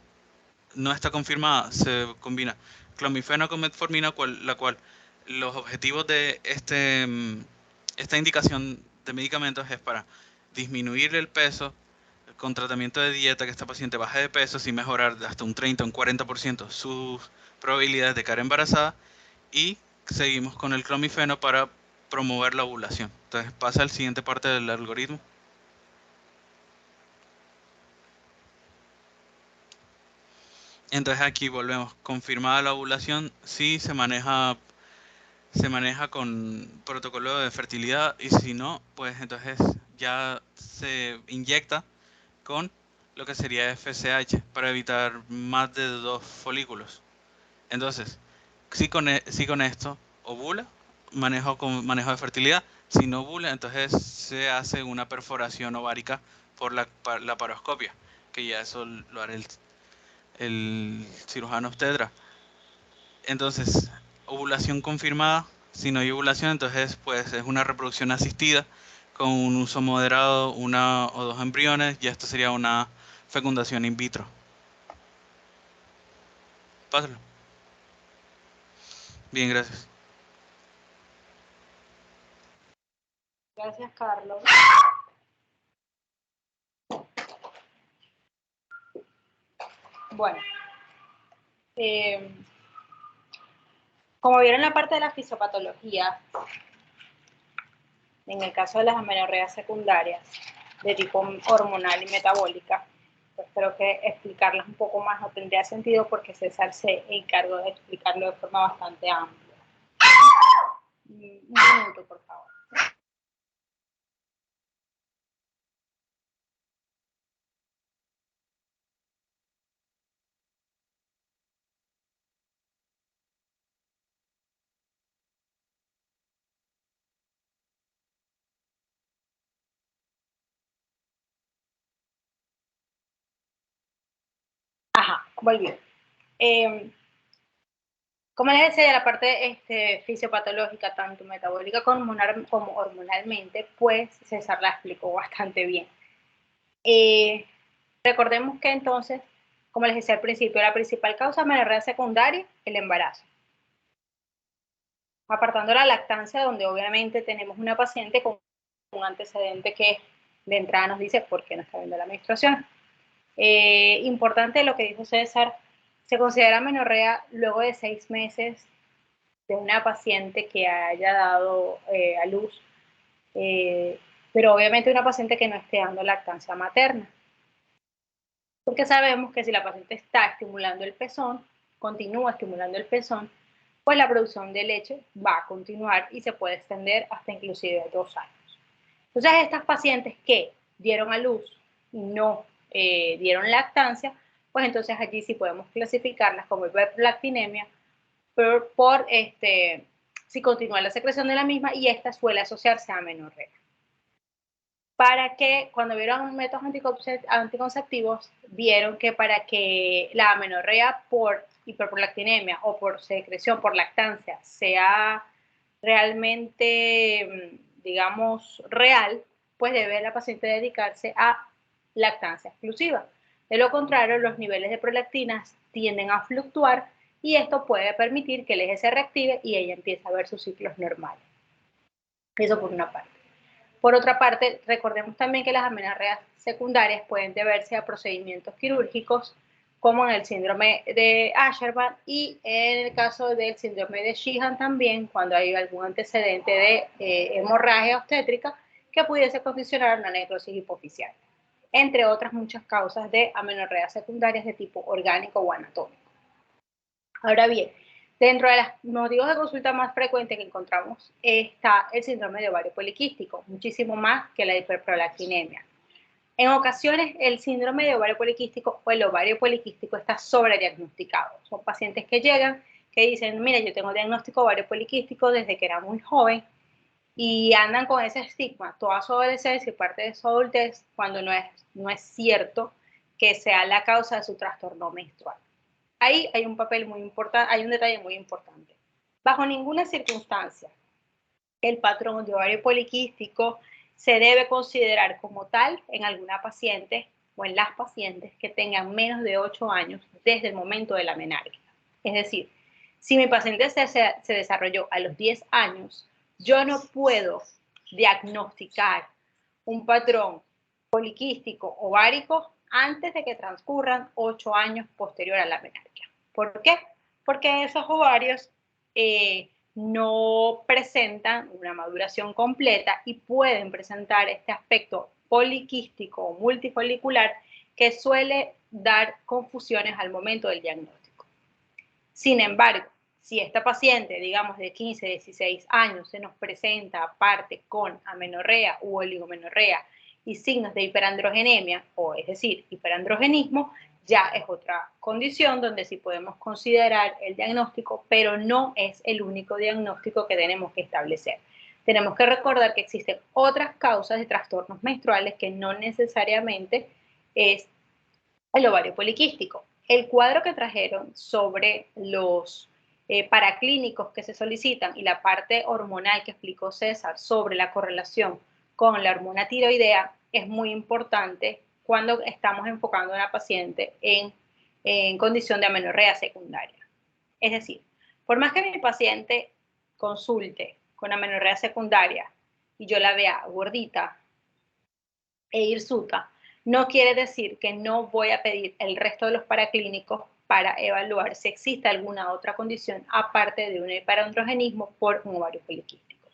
está confirmada, se combina clomifeno con metformina, la cual los objetivos de esta indicación de medicamentos es para disminuir el peso, con tratamiento de dieta que esta paciente baje de peso sin mejorar de hasta un 30 o un 40% sus probabilidades de quedar embarazada, y seguimos con el clomifeno para promover la ovulación. Entonces pasa al siguiente parte del algoritmo. Entonces aquí volvemos, confirmada la ovulación, sí se maneja con protocolo de fertilidad, y si no, pues entonces ya se inyecta con lo que sería FSH para evitar más de 2 folículos. Entonces, si con esto ovula, manejo de fertilidad. Si no ovula, entonces se hace una perforación ovárica por la laparoscopia, que ya eso lo hará el cirujano obstetra. Entonces, ovulación confirmada. Si no hay ovulación, entonces pues es una reproducción asistida con un uso moderado, 1 o 2 embriones, y esto sería una fecundación in vitro. Pásalo. Bien, gracias. Gracias, Carlos. Bueno, como vieron la parte de la fisiopatología, en el caso de las amenorreas secundarias de tipo hormonal y metabólica, pues creo que explicarlas un poco más no tendría sentido porque César se encargó de explicarlo de forma bastante amplia. Un minuto, por favor. Ajá, volví. Como les decía, la parte fisiopatológica, tanto metabólica como hormonalmente, pues César la explicó bastante bien. Recordemos que entonces, como les decía al principio, la principal causa de amenorrea secundaria, el embarazo. Apartando la lactancia, donde obviamente tenemos una paciente con un antecedente que de entrada nos dice por qué no está viendo la menstruación. Importante lo que dijo César, se considera amenorrea luego de 6 meses de una paciente que haya dado a luz, pero obviamente una paciente que no esté dando lactancia materna. Porque sabemos que si la paciente está estimulando el pezón, continúa estimulando el pezón, pues la producción de leche va a continuar y se puede extender hasta inclusive 2 años. Entonces, estas pacientes que dieron a luz y no dieron lactancia, pues entonces allí sí podemos clasificarlas como hiperlactinemia si continúa la secreción de la misma, y esta suele asociarse a amenorrea. Para que cuando vieron métodos anticonceptivos, vieron que para que la amenorrea por hiperprolactinemia o por secreción, por lactancia, sea realmente, digamos, real, pues debe la paciente dedicarse a lactancia exclusiva. De lo contrario, los niveles de prolactinas tienden a fluctuar y esto puede permitir que el eje se reactive y ella empiece a ver sus ciclos normales. Eso por una parte. Por otra parte, recordemos también que las amenorreas secundarias pueden deberse a procedimientos quirúrgicos, como en el síndrome de Asherman y en el caso del síndrome de Sheehan también, cuando hay algún antecedente de hemorragia obstétrica que pudiese condicionar una necrosis hipoficial, entre otras muchas causas de amenorreas secundarias de tipo orgánico o anatómico. Ahora bien, dentro de los motivos de consulta más frecuentes que encontramos está el síndrome de ovario poliquístico, muchísimo más que la hiperprolactinemia. En ocasiones, el síndrome de ovario poliquístico o el ovario poliquístico está sobrediagnosticado. Son pacientes que llegan, que dicen, mira, yo tengo diagnóstico de ovario poliquístico desde que era muy joven, y andan con ese estigma toda su adolescencia y parte de su adultez, cuando no es cierto que sea la causa de su trastorno menstrual. Ahí hay un papel muy importante, hay un detalle muy importante. Bajo ninguna circunstancia el patrón de ovario poliquístico se debe considerar como tal en alguna paciente o en las pacientes que tengan menos de 8 años desde el momento de la menarquia. Es decir, si mi paciente se desarrolló a los 10 años, yo no puedo diagnosticar un patrón poliquístico ovárico antes de que transcurran 8 años posterior a la menarquia. ¿Por qué? Porque esos ovarios no presentan una maduración completa y pueden presentar este aspecto poliquístico o multifolicular que suele dar confusiones al momento del diagnóstico. Sin embargo, si esta paciente, digamos de 15, 16 años, se nos presenta aparte con amenorrea u oligomenorrea y signos de hiperandrogenemia, o es decir, hiperandrogenismo, ya es otra condición donde sí podemos considerar el diagnóstico, pero no es el único diagnóstico que tenemos que establecer. Tenemos que recordar que existen otras causas de trastornos menstruales que no necesariamente es el ovario poliquístico. El cuadro que trajeron sobre los paraclínicos que se solicitan y la parte hormonal que explicó César sobre la correlación con la hormona tiroidea es muy importante cuando estamos enfocando a una paciente en condición de amenorrea secundaria. Es decir, por más que mi paciente consulte con amenorrea secundaria y yo la vea gordita e hirsuta, no quiere decir que no voy a pedir el resto de los paraclínicos para evaluar si existe alguna otra condición aparte de un hiperandrogenismo por un ovario poliquístico.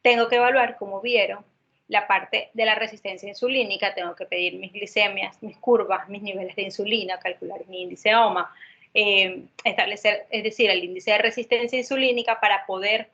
Tengo que evaluar, como vieron, la parte de la resistencia insulínica, tengo que pedir mis glicemias, mis curvas, mis niveles de insulina, calcular mi índice OMA, establecer, es decir, el índice de resistencia insulínica para poder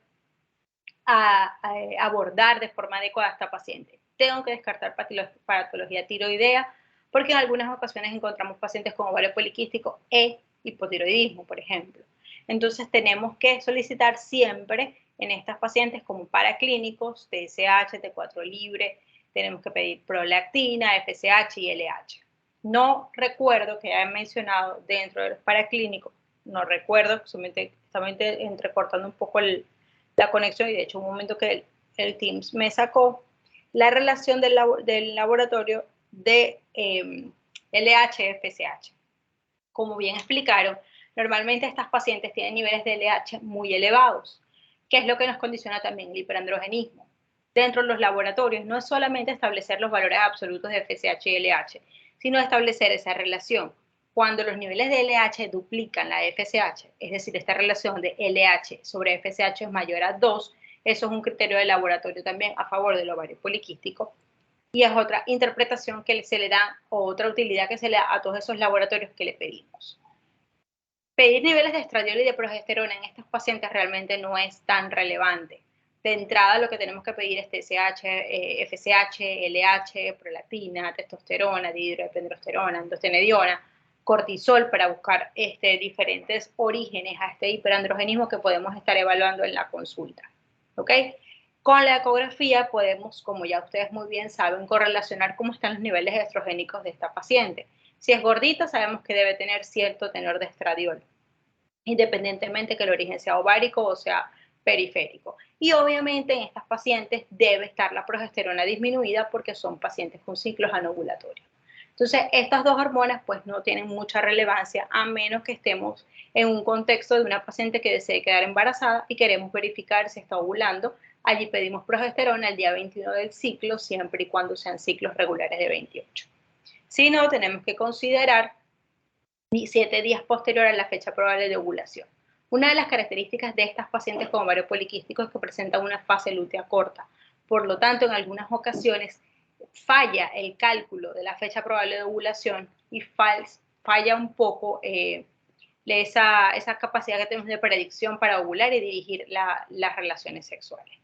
abordar de forma adecuada a esta paciente. Tengo que descartar patología tiroidea porque en algunas ocasiones encontramos pacientes con ovario poliquístico e hipotiroidismo, por ejemplo. Entonces tenemos que solicitar siempre en estas pacientes como paraclínicos, TSH, T4 libre, tenemos que pedir prolactina, FSH y LH. No recuerdo que hayan mencionado dentro de los paraclínicos, no recuerdo, solamente entrecortando un poco la conexión, y de hecho un momento que el Teams me sacó la relación del laboratorio de LH-FSH. Como bien explicaron, normalmente estas pacientes tienen niveles de LH muy elevados, que es lo que nos condiciona también el hiperandrogenismo. Dentro de los laboratorios no es solamente establecer los valores absolutos de FSH y LH, sino establecer esa relación. Cuando los niveles de LH duplican la FSH, es decir, esta relación de LH sobre FSH es mayor a 2, eso es un criterio de laboratorio también a favor del ovario poliquístico. Y es otra interpretación que se le da, o otra utilidad que se le da a todos esos laboratorios que le pedimos. Pedir niveles de estradiol y de progesterona en estos pacientes realmente no es tan relevante. De entrada lo que tenemos que pedir es TSH, FSH, LH, prolactina, testosterona, dihidroepiandrosterona, androstenediona, cortisol para buscar diferentes orígenes a este hiperandrogenismo que podemos estar evaluando en la consulta. ¿Ok? Con la ecografía podemos, como ya ustedes muy bien saben, correlacionar cómo están los niveles estrogénicos de esta paciente. Si es gordita, sabemos que debe tener cierto tenor de estradiol, independientemente que el origen sea ovárico o sea periférico. Y obviamente en estas pacientes debe estar la progesterona disminuida porque son pacientes con ciclos anovulatorios. Entonces, estas dos hormonas pues no tienen mucha relevancia a menos que estemos en un contexto de una paciente que desee quedar embarazada y queremos verificar si está ovulando. Allí pedimos progesterona el día 21 del ciclo, siempre y cuando sean ciclos regulares de 28. Si no, tenemos que considerar 7 días posterior a la fecha probable de ovulación. Una de las características de estas pacientes con ovario poliquístico es que presentan una fase lútea corta. Por lo tanto, en algunas ocasiones falla el cálculo de la fecha probable de ovulación y falla un poco esa capacidad que tenemos de predicción para ovular y dirigir las relaciones sexuales.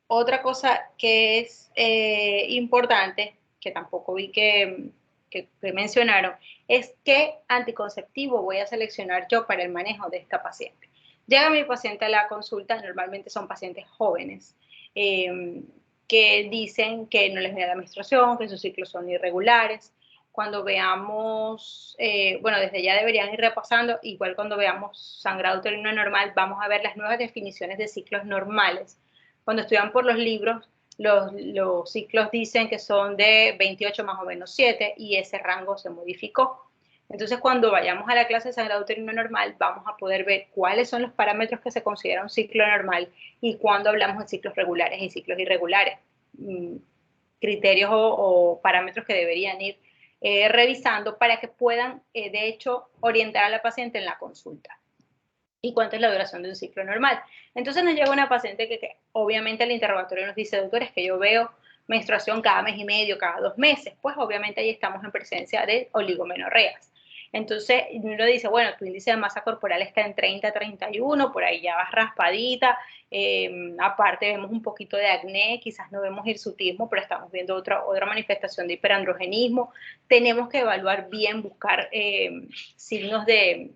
Otra cosa que es importante, que tampoco vi que mencionaron, es qué anticonceptivo voy a seleccionar yo para el manejo de esta paciente. Llega mi paciente a la consulta, normalmente son pacientes jóvenes, que dicen que no les viene la menstruación, que sus ciclos son irregulares. Cuando veamos, bueno, desde ya deberían ir repasando, igual cuando veamos sangrado uterino normal, vamos a ver las nuevas definiciones de ciclos normales. Cuando estudian por los libros, los ciclos dicen que son de 28 más o menos 7 y ese rango se modificó. Entonces, cuando vayamos a la clase de sangrado uterino normal, vamos a poder ver cuáles son los parámetros que se considera un ciclo normal y cuando hablamos de ciclos regulares y ciclos irregulares. criterios o parámetros que deberían ir revisando para que puedan, de hecho, orientar a la paciente en la consulta. ¿Y cuánto es la duración de un ciclo normal? Entonces nos llega una paciente que obviamente el interrogatorio nos dice, doctor, es que yo veo menstruación cada mes y medio, cada 2 meses. Pues obviamente ahí estamos en presencia de oligomenorreas. Entonces uno dice, bueno, tu índice de masa corporal está en 30, 31, por ahí ya vas raspadita, aparte vemos un poquito de acné, quizás no vemos hirsutismo, pero estamos viendo otra manifestación de hiperandrogenismo. Tenemos que evaluar bien, buscar signos de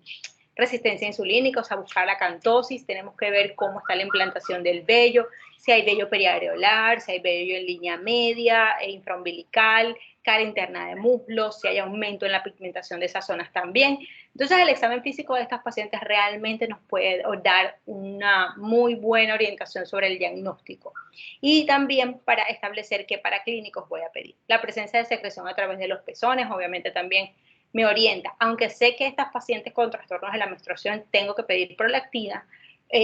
resistencia insulínica, o sea, buscar la acantosis, tenemos que ver cómo está la implantación del vello, si hay vello periareolar, si hay vello en línea media, infraumbilical, cara interna de muslos, si hay aumento en la pigmentación de esas zonas también. Entonces, el examen físico de estas pacientes realmente nos puede dar una muy buena orientación sobre el diagnóstico. Y también para establecer qué paraclínicos voy a pedir. La presencia de secreción a través de los pezones, obviamente también me orienta. Aunque sé que estas pacientes con trastornos de la menstruación tengo que pedir prolactina,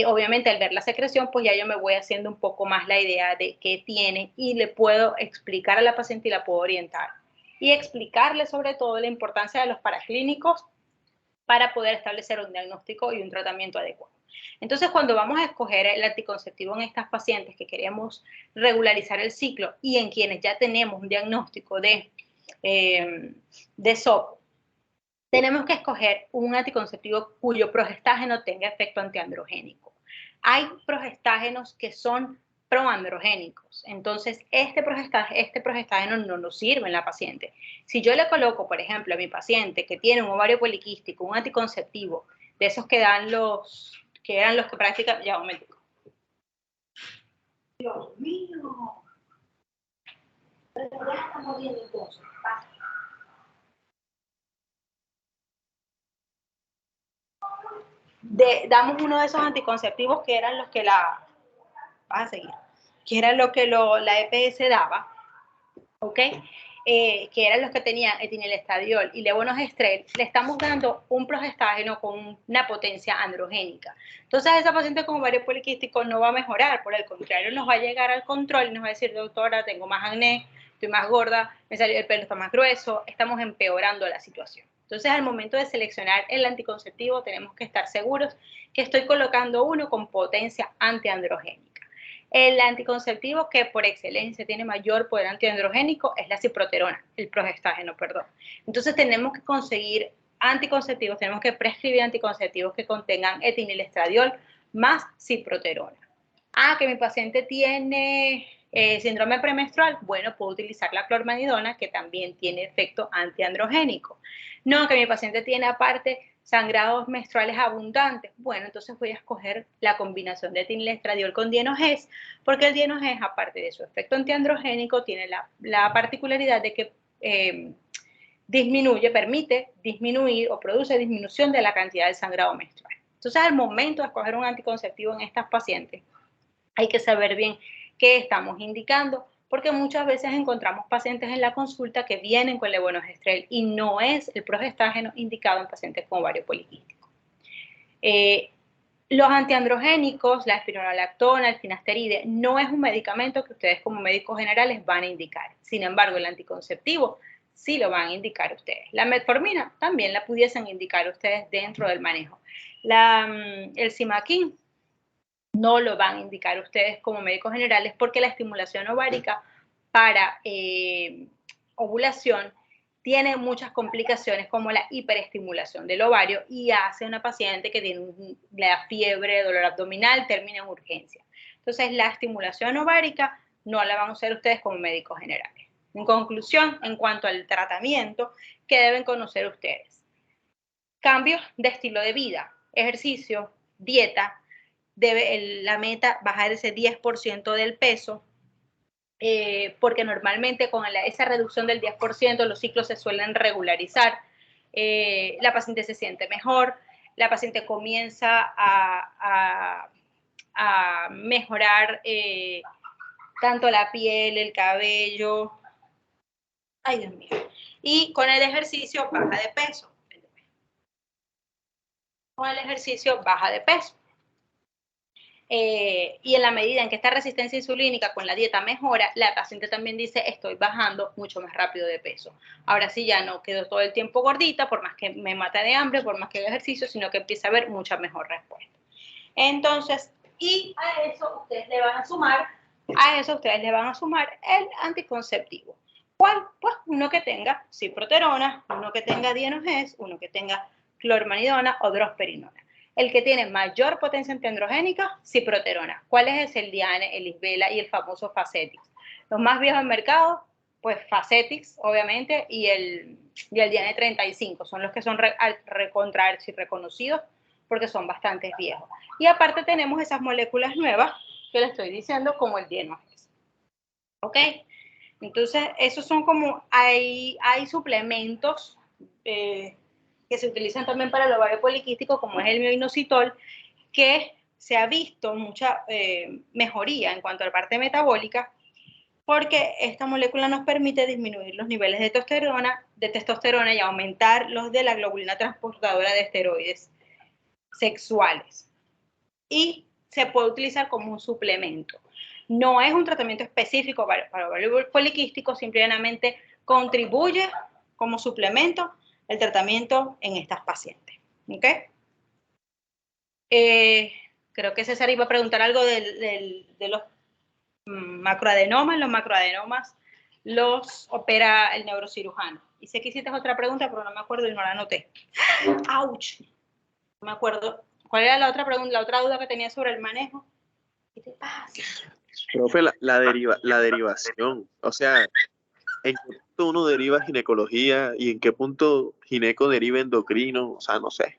obviamente al ver la secreción, pues ya yo me voy haciendo un poco más la idea de qué tiene y le puedo explicar a la paciente y la puedo orientar. Y explicarle sobre todo la importancia de los paraclínicos para poder establecer un diagnóstico y un tratamiento adecuado. Entonces, cuando vamos a escoger el anticonceptivo en estas pacientes que queremos regularizar el ciclo y en quienes ya tenemos un diagnóstico de SOP, tenemos que escoger un anticonceptivo cuyo progestágeno tenga efecto antiandrogénico. Hay progestágenos que son proandrogénicos, entonces este progestágeno no nos sirve en la paciente. Si yo le coloco, por ejemplo, a mi paciente que tiene un ovario poliquístico, un anticonceptivo, de esos que dan que eran los que practican, ya un momento. Dios mío. Pero ya estamos viendo entonces. Damos uno de esos anticonceptivos que eran los que que eran lo que la EPS daba, ¿ok? Que eran los que tenían etinilestadiol y levonorgestrel, le estamos dando un progestágeno con una potencia androgénica. Entonces, esa paciente con ovario poliquístico no va a mejorar, por el contrario, nos va a llegar al control y nos va a decir, doctora, tengo más acné, estoy más gorda, me salió el pelo, está más grueso, estamos empeorando la situación. Entonces, al momento de seleccionar el anticonceptivo, tenemos que estar seguros que estoy colocando uno con potencia antiandrogénica. El anticonceptivo que por excelencia tiene mayor poder antiandrogénico es la ciproterona, el progestágeno, perdón. Entonces, tenemos que conseguir anticonceptivos, tenemos que prescribir anticonceptivos que contengan etinilestadiol más ciproterona. Que mi paciente tiene síndrome premenstrual, bueno, puedo utilizar la clormanidona, que también tiene efecto antiandrogénico. No, que mi paciente tiene aparte sangrados menstruales abundantes, bueno, entonces voy a escoger la combinación de etinilestadiol con dienogés, porque el dienogés, aparte de su efecto antiandrogénico, tiene la particularidad de que permite disminuir o produce disminución de la cantidad de sangrado menstrual. Entonces, al momento de escoger un anticonceptivo en estas pacientes, hay que saber bien qué estamos indicando, porque muchas veces encontramos pacientes en la consulta que vienen con levonorgestrel y no es el progestágeno indicado en pacientes con ovario poliquístico. Los antiandrogénicos, la espironolactona, el finasteride, no es un medicamento que ustedes como médicos generales van a indicar. Sin embargo, el anticonceptivo sí lo van a indicar ustedes. La metformina también la pudiesen indicar ustedes dentro del manejo. El Simaquin no lo van a indicar ustedes como médicos generales porque la estimulación ovárica para ovulación tiene muchas complicaciones como la hiperestimulación del ovario y hace una paciente que tiene la fiebre, dolor abdominal, termina en urgencia. Entonces, la estimulación ovárica no la van a usar ustedes como médicos generales. En conclusión, en cuanto al tratamiento, ¿qué deben conocer ustedes? Cambios de estilo de vida, ejercicio, dieta. Debe la meta bajar ese 10% del peso, porque normalmente con esa reducción del 10% los ciclos se suelen regularizar, la paciente se siente mejor, la paciente comienza a mejorar tanto la piel, el cabello, ay Dios mío, y con el ejercicio baja de peso. Con el ejercicio baja de peso. y en la medida en que esta resistencia insulínica con la dieta mejora, la paciente también dice, estoy bajando mucho más rápido de peso. Ahora sí ya no quedo todo el tiempo gordita, por más que me mate de hambre, por más que haga ejercicio, sino que empieza a haber mucha mejor respuesta. Entonces, y a eso ustedes le van a sumar el anticonceptivo. ¿Cuál? Pues uno que tenga ciproterona, uno que tenga dienogés, uno que tenga clormanidona o drosperinona. El que tiene mayor potencia antiandrogénica, ciproterona. ¿Cuál es? El Diane, el Isbela y el famoso Facetix. Los más viejos del mercado, pues Facetix, obviamente, y el Diane 35. Son los que son recontra reconocidos porque son bastante viejos. Y aparte tenemos esas moléculas nuevas que les estoy diciendo, como el dienogés. ¿Ok? Entonces, esos son como, hay suplementos que se utilizan también para el ovario poliquístico, como es el mioinositol, que se ha visto mucha mejoría en cuanto a la parte metabólica, porque esta molécula nos permite disminuir los niveles de testosterona y aumentar los de la globulina transportadora de esteroides sexuales. Y se puede utilizar como un suplemento. No es un tratamiento específico para ovario poliquístico, simplemente contribuye como suplemento el tratamiento en estas pacientes. ¿Ok? Creo que César iba a preguntar algo de los macroadenomas. Los macroadenomas los opera el neurocirujano. Y sé que hiciste otra pregunta, pero no me acuerdo y no la anoté. ¡Auch! No me acuerdo. ¿Cuál era la otra pregunta, la otra duda que tenía sobre el manejo? ¿Qué te pasa? Profe, la derivación, o sea, ¿en qué punto uno deriva ginecología y en qué punto gineco deriva endocrino? O sea, no sé.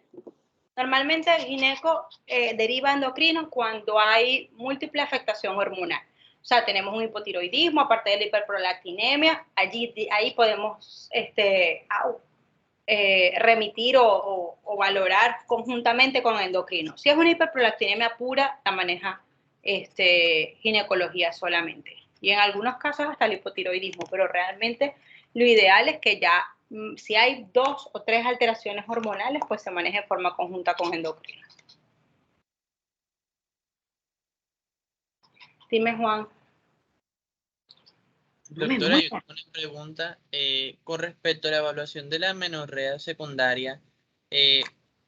Normalmente el gineco deriva endocrino cuando hay múltiple afectación hormonal. O sea, tenemos un hipotiroidismo, aparte de la hiperprolactinemia, ahí podemos remitir o valorar conjuntamente con endocrino. Si es una hiperprolactinemia pura, la maneja ginecología solamente. Y en algunos casos hasta el hipotiroidismo, pero realmente lo ideal es que ya, si hay 2 o 3 alteraciones hormonales, pues se maneje de forma conjunta con endocrino. Dime, Juan. Doctora, yo tengo una pregunta con respecto a la evaluación de la amenorrea secundaria.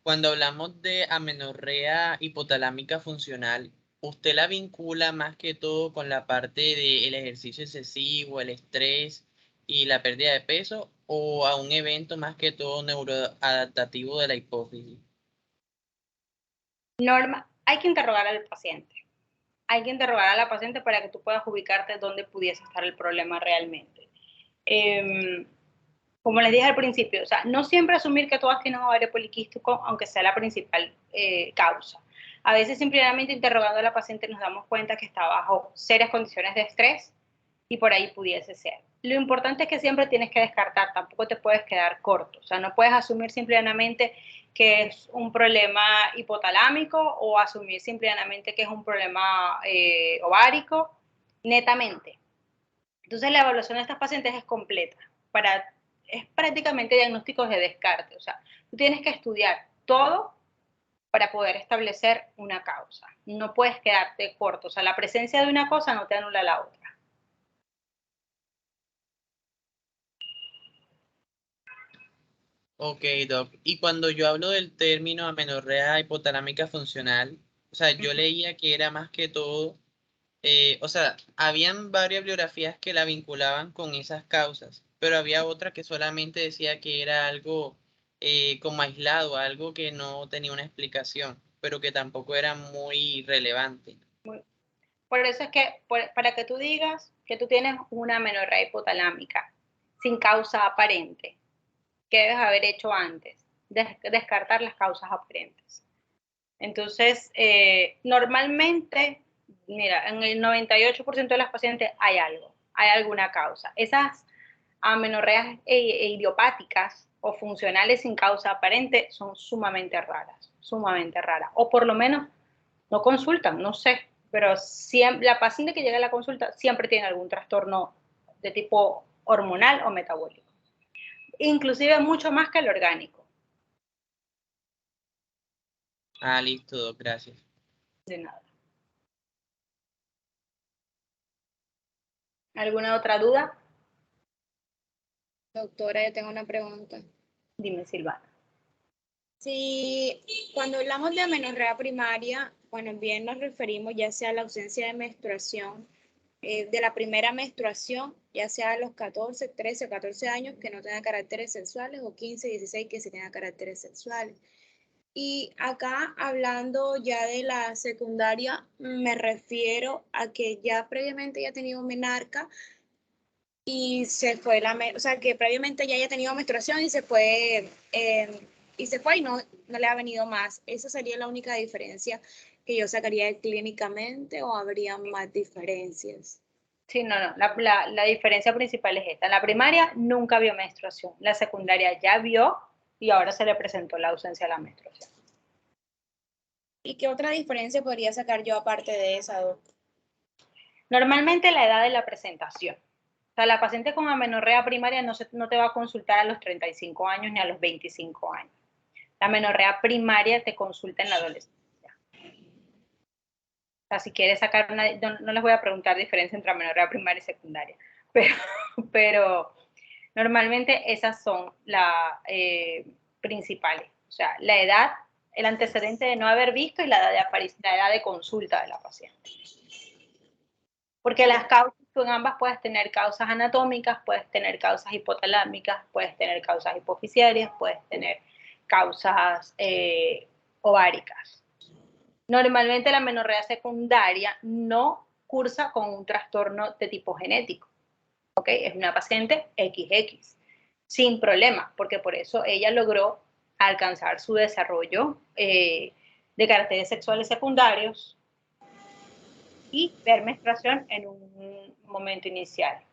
Cuando hablamos de amenorrea hipotalámica funcional, ¿usted la vincula más que todo con la parte del ejercicio excesivo, el estrés y la pérdida de peso, o a un evento más que todo neuroadaptativo de la hipófisis? Hay que interrogar al paciente. Hay que interrogar a la paciente para que tú puedas ubicarte dónde pudiese estar el problema realmente. Como les dije al principio, o sea, no siempre asumir que todas tienen ovario poliquístico, aunque sea la principal causa. A veces simplemente interrogando a la paciente nos damos cuenta que está bajo serias condiciones de estrés y por ahí pudiese ser. Lo importante es que siempre tienes que descartar, tampoco te puedes quedar corto, o sea, no puedes asumir simplemente que es un problema hipotalámico o asumir simplemente que es un problema ovárico, netamente. Entonces la evaluación de estas pacientes es completa, es prácticamente diagnósticos de descarte, o sea, tú tienes que estudiar todo para poder establecer una causa. No puedes quedarte corto, o sea, la presencia de una cosa no te anula la otra. Ok, Doc. Y cuando yo hablo del término amenorrea hipotalámica funcional, o sea, yo leía que era más que todo, o sea, habían varias bibliografías que la vinculaban con esas causas, pero había otra que solamente decía que era algo como aislado, algo que no tenía una explicación, pero que tampoco era muy relevante. Por eso es que, para que tú digas que tú tienes una amenorrea hipotalámica sin causa aparente, ¿qué debes haber hecho antes? Descartar las causas aparentes. Entonces, normalmente, mira, en el 98% de las pacientes hay algo, hay alguna causa. Esas amenorreas idiopáticas o funcionales sin causa aparente son sumamente raras, o por lo menos no consultan, no sé, pero siempre, la paciente que llega a la consulta siempre tiene algún trastorno de tipo hormonal o metabólico, inclusive mucho más que el orgánico. Ah, listo, Doc, gracias. De nada. ¿Alguna otra duda? Doctora, yo tengo una pregunta. Dime, Silvana. Si cuando hablamos de amenorrea primaria, bueno, bien nos referimos ya sea a la ausencia de menstruación, de la primera menstruación, ya sea a los 14, 13 o 14 años que no tenga caracteres sexuales o 15, 16 que sí tenga caracteres sexuales. Y acá hablando ya de la secundaria, me refiero a que ya previamente ya ha tenido menarca y se fue o sea, que previamente ya haya tenido menstruación y se fue y no le ha venido más. Esa sería la única diferencia que yo sacaría clínicamente, o habría más diferencias. Sí, no. La diferencia principal es esta. En la primaria nunca vio menstruación. La secundaria ya vio y ahora se le presentó la ausencia de la menstruación. ¿Y qué otra diferencia podría sacar yo aparte de esa, doctora? Normalmente la edad de la presentación. O sea, la paciente con amenorrea primaria no te va a consultar a los 35 años ni a los 25 años. La amenorrea primaria te consulta en la adolescencia. O sea, si quieres sacar no les voy a preguntar diferencia entre amenorrea primaria y secundaria, pero normalmente esas son las principales. O sea, la edad, el antecedente de no haber visto y la edad de consulta de la paciente. Porque las causas, tú en ambas puedes tener causas anatómicas, puedes tener causas hipotalámicas, puedes tener causas hipofisiarias, puedes tener causas ováricas. Normalmente la amenorrea secundaria no cursa con un trastorno de tipo genético, ¿ok? Es una paciente XX, sin problema, porque por eso ella logró alcanzar su desarrollo de caracteres sexuales secundarios y ver menstruación en un momento inicial.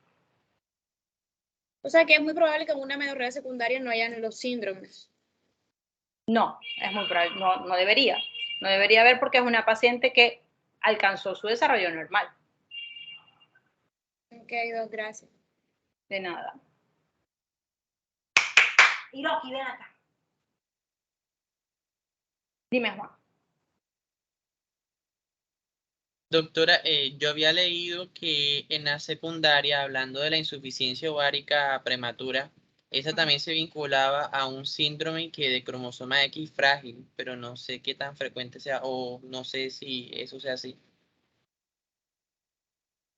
O sea, que es muy probable que en una amenorrea secundaria no hayan los síndromes. No, es muy probable, no debería. No debería haber, porque es una paciente que alcanzó su desarrollo normal. Ok, Doc, gracias. De nada. Hiroki, ven acá. Dime, Juan. Doctora, yo había leído que en la secundaria, hablando de la insuficiencia ovárica prematura, esa también se vinculaba a un síndrome que de cromosoma X frágil, pero no sé qué tan frecuente sea, o no sé si eso sea así.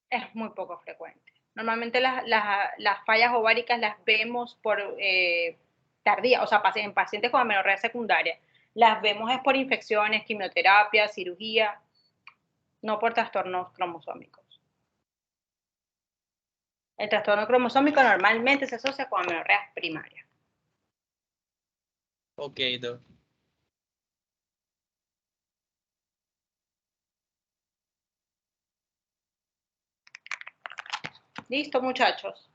Es muy poco frecuente. Normalmente las fallas ováricas las vemos por tardía, o sea, en pacientes con amenorrea secundaria. Las vemos es por infecciones, quimioterapia, cirugía, no por trastornos cromosómicos. El trastorno cromosómico normalmente se asocia con amenorrea primaria. Ok, Doc. Listo, muchachos.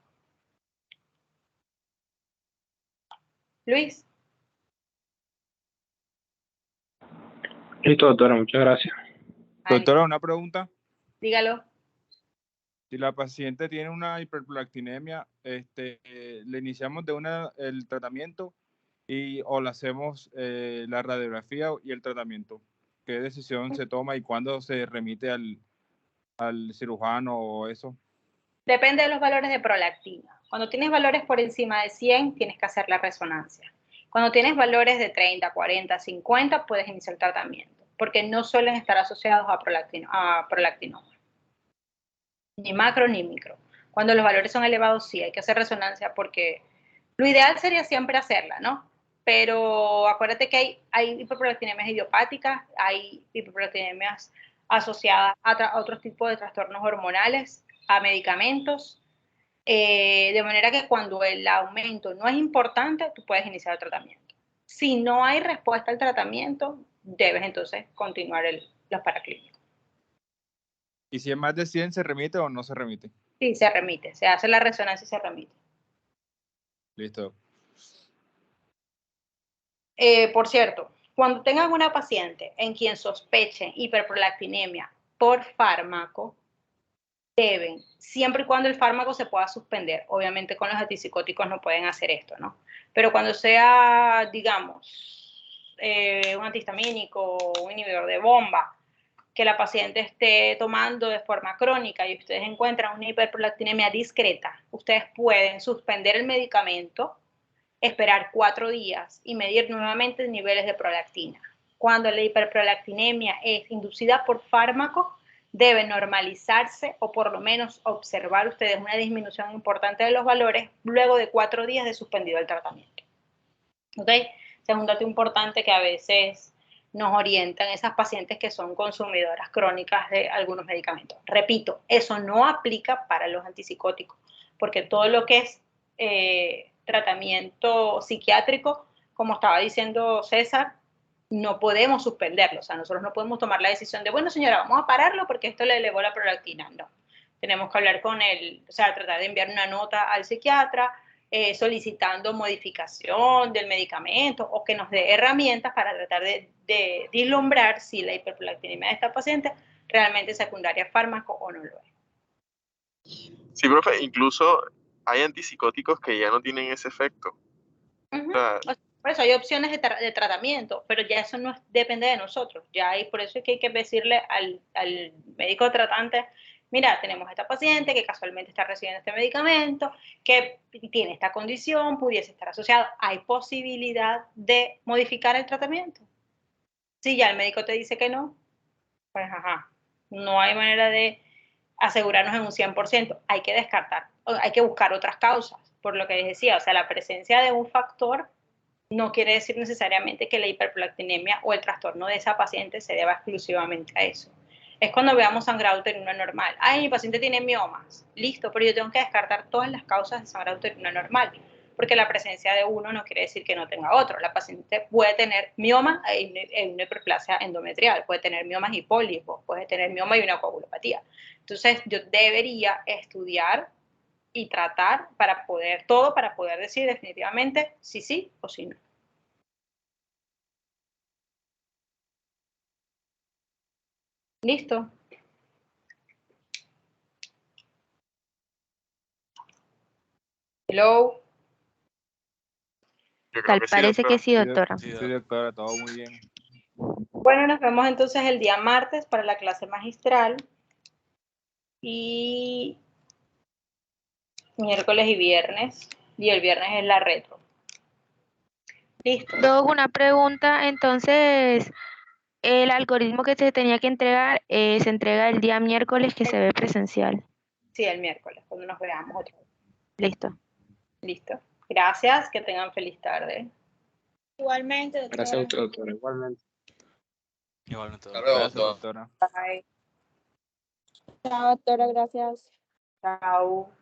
Luis. Listo, doctora, muchas gracias. Doctora, una pregunta. Dígalo. Si la paciente tiene una hiperprolactinemia, le iniciamos el tratamiento o le hacemos la radiografía y el tratamiento. ¿Qué decisión se toma y cuándo se remite al cirujano o eso? Depende de los valores de prolactina. Cuando tienes valores por encima de 100, tienes que hacer la resonancia. Cuando tienes valores de 30, 40, 50, puedes iniciar el tratamiento, porque no suelen estar asociados a prolactinoma. Ni macro ni micro. Cuando los valores son elevados, sí, hay que hacer resonancia, porque lo ideal sería siempre hacerla, ¿no? Pero acuérdate que hay hiperprolactinemias idiopáticas, hay hiperprolactinemias asociadas a otros tipos de trastornos hormonales, a medicamentos, de manera que cuando el aumento no es importante, tú puedes iniciar el tratamiento. Si no hay respuesta al tratamiento, debes entonces continuar los paraclínicos. ¿Y si es más de 100, se remite o no se remite? Sí, se remite, se hace la resonancia y se remite. Listo. Por cierto, cuando tengan una paciente en quien sospechen hiperprolactinemia por fármaco, deben, siempre y cuando el fármaco se pueda suspender, obviamente con los antipsicóticos no pueden hacer esto, ¿no? Pero cuando sea, digamos, un antihistamínico, un inhibidor de bomba, que la paciente esté tomando de forma crónica y ustedes encuentran una hiperprolactinemia discreta, ustedes pueden suspender el medicamento, esperar 4 días y medir nuevamente niveles de prolactina. Cuando la hiperprolactinemia es inducida por fármaco, debe normalizarse o por lo menos observar ustedes una disminución importante de los valores luego de 4 días de suspendido el tratamiento. ¿Ok? Ese es un dato importante que a veces nos orientan esas pacientes que son consumidoras crónicas de algunos medicamentos. Repito, eso no aplica para los antipsicóticos, porque todo lo que es tratamiento psiquiátrico, como estaba diciendo César, no podemos suspenderlo. O sea, nosotros no podemos tomar la decisión de, bueno, señora, vamos a pararlo porque esto le elevó la prolactina. No. Tenemos que hablar con él, o sea, tratar de enviar una nota al psiquiatra solicitando modificación del medicamento o que nos dé herramientas para tratar de vislumbrar si la hiperprolactinemia de esta paciente realmente es secundaria a fármaco o no lo es. Sí, profe, incluso hay antipsicóticos que ya no tienen ese efecto. O sea, por eso hay opciones de tratamiento, pero ya eso no depende de nosotros. Ya hay, por eso es que hay que decirle al médico tratante, mira, tenemos esta paciente que casualmente está recibiendo este medicamento, que tiene esta condición, pudiese estar asociado. ¿Hay posibilidad de modificar el tratamiento? Si ya el médico te dice que no, pues ajá, no hay manera de asegurarnos en un 100%. Hay que descartar, hay que buscar otras causas, por lo que les decía, o sea, la presencia de un factor no quiere decir necesariamente que la hiperprolactinemia o el trastorno de esa paciente se deba exclusivamente a eso. Es cuando veamos sangrado uterino anormal. Ay, mi paciente tiene miomas. Listo, pero yo tengo que descartar todas las causas de sangrado uterino anormal, porque la presencia de uno no quiere decir que no tenga otro. La paciente puede tener mioma en una hiperplasia endometrial, puede tener miomas y pólipos, puede tener mioma y una coagulopatía. Entonces, yo debería estudiar y tratar para poder decir definitivamente si sí o si no. ¿Listo? Hello. Tal parece que sí, doctora. Sí, doctora, todo muy bien. Bueno, nos vemos entonces el día martes para la clase magistral y miércoles y viernes, y el viernes es la retro. Listo. Doc, una pregunta, entonces, el algoritmo que se tenía que entregar se entrega el día miércoles que se ve presencial. Sí, el miércoles, cuando nos veamos otra vez. Listo. Listo. Gracias, que tengan feliz tarde. Igualmente, doctora. Gracias a usted, doctora. Igualmente. Igualmente, Gracias, doctora. Bye. Chao, doctora, gracias. Chao.